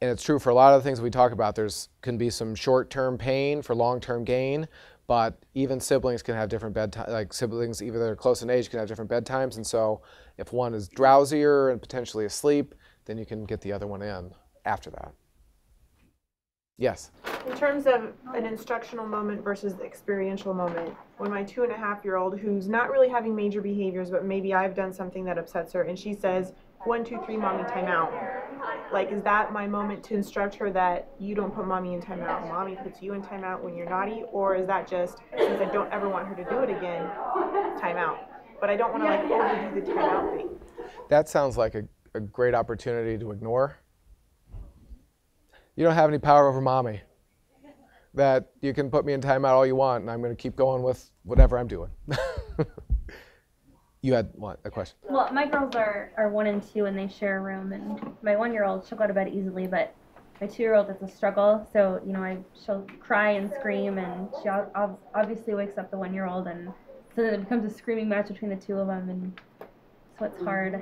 and it's true for a lot of the things we talk about, can be some short-term pain for long-term gain, but even siblings can have different bedtimes, like siblings, even though they're close in age, can have different bedtimes. And so if one is drowsier and potentially asleep, then you can get the other one in after that. Yes? In terms of an instructional moment versus the experiential moment, when my 2.5-year-old, who's not really having major behaviors, but maybe I've done something that upsets her, and she says, 1, 2, 3, mommy, time out. Like, is that my moment to instruct her that you don't put mommy in timeout, mommy puts you in timeout when you're naughty? Or is that just, since I don't ever want her to do it again, timeout? But I don't want to like overdo the timeout thing. That sounds like a great opportunity to ignore. You don't have any power over mommy. That you can put me in timeout all you want, and I'm going to keep going with whatever I'm doing. You had what, a question? Well, my girls are 1 and 2 and they share a room, and my 1-year-old, she'll go to bed easily, but my 2-year-old, it's a struggle. So, you know, she'll cry and scream, and she obviously wakes up the 1-year-old, and so then it becomes a screaming match between the two of them, and so it's hard.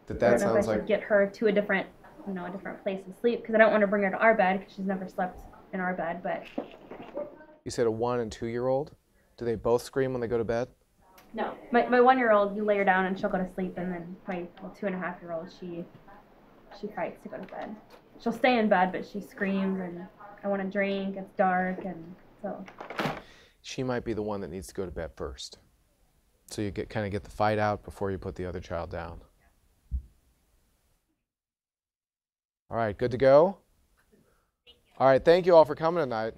That I don't know sounds if I should like get her to a different place to sleep, because I don't want to bring her to our bed because she's never slept in our bed. But you said a 1 and 2-year-old. Do they both scream when they go to bed? no, my 1-year-old, you lay her down and she'll go to sleep, and then my 2.5-year-old, she fights to go to bed. She'll stay in bed, but she screams and I want to drink. It's dark, and so. She might be the one that needs to go to bed first, so you kind of get the fight out before you put the other child down. All right, good to go? All right, thank you all for coming tonight.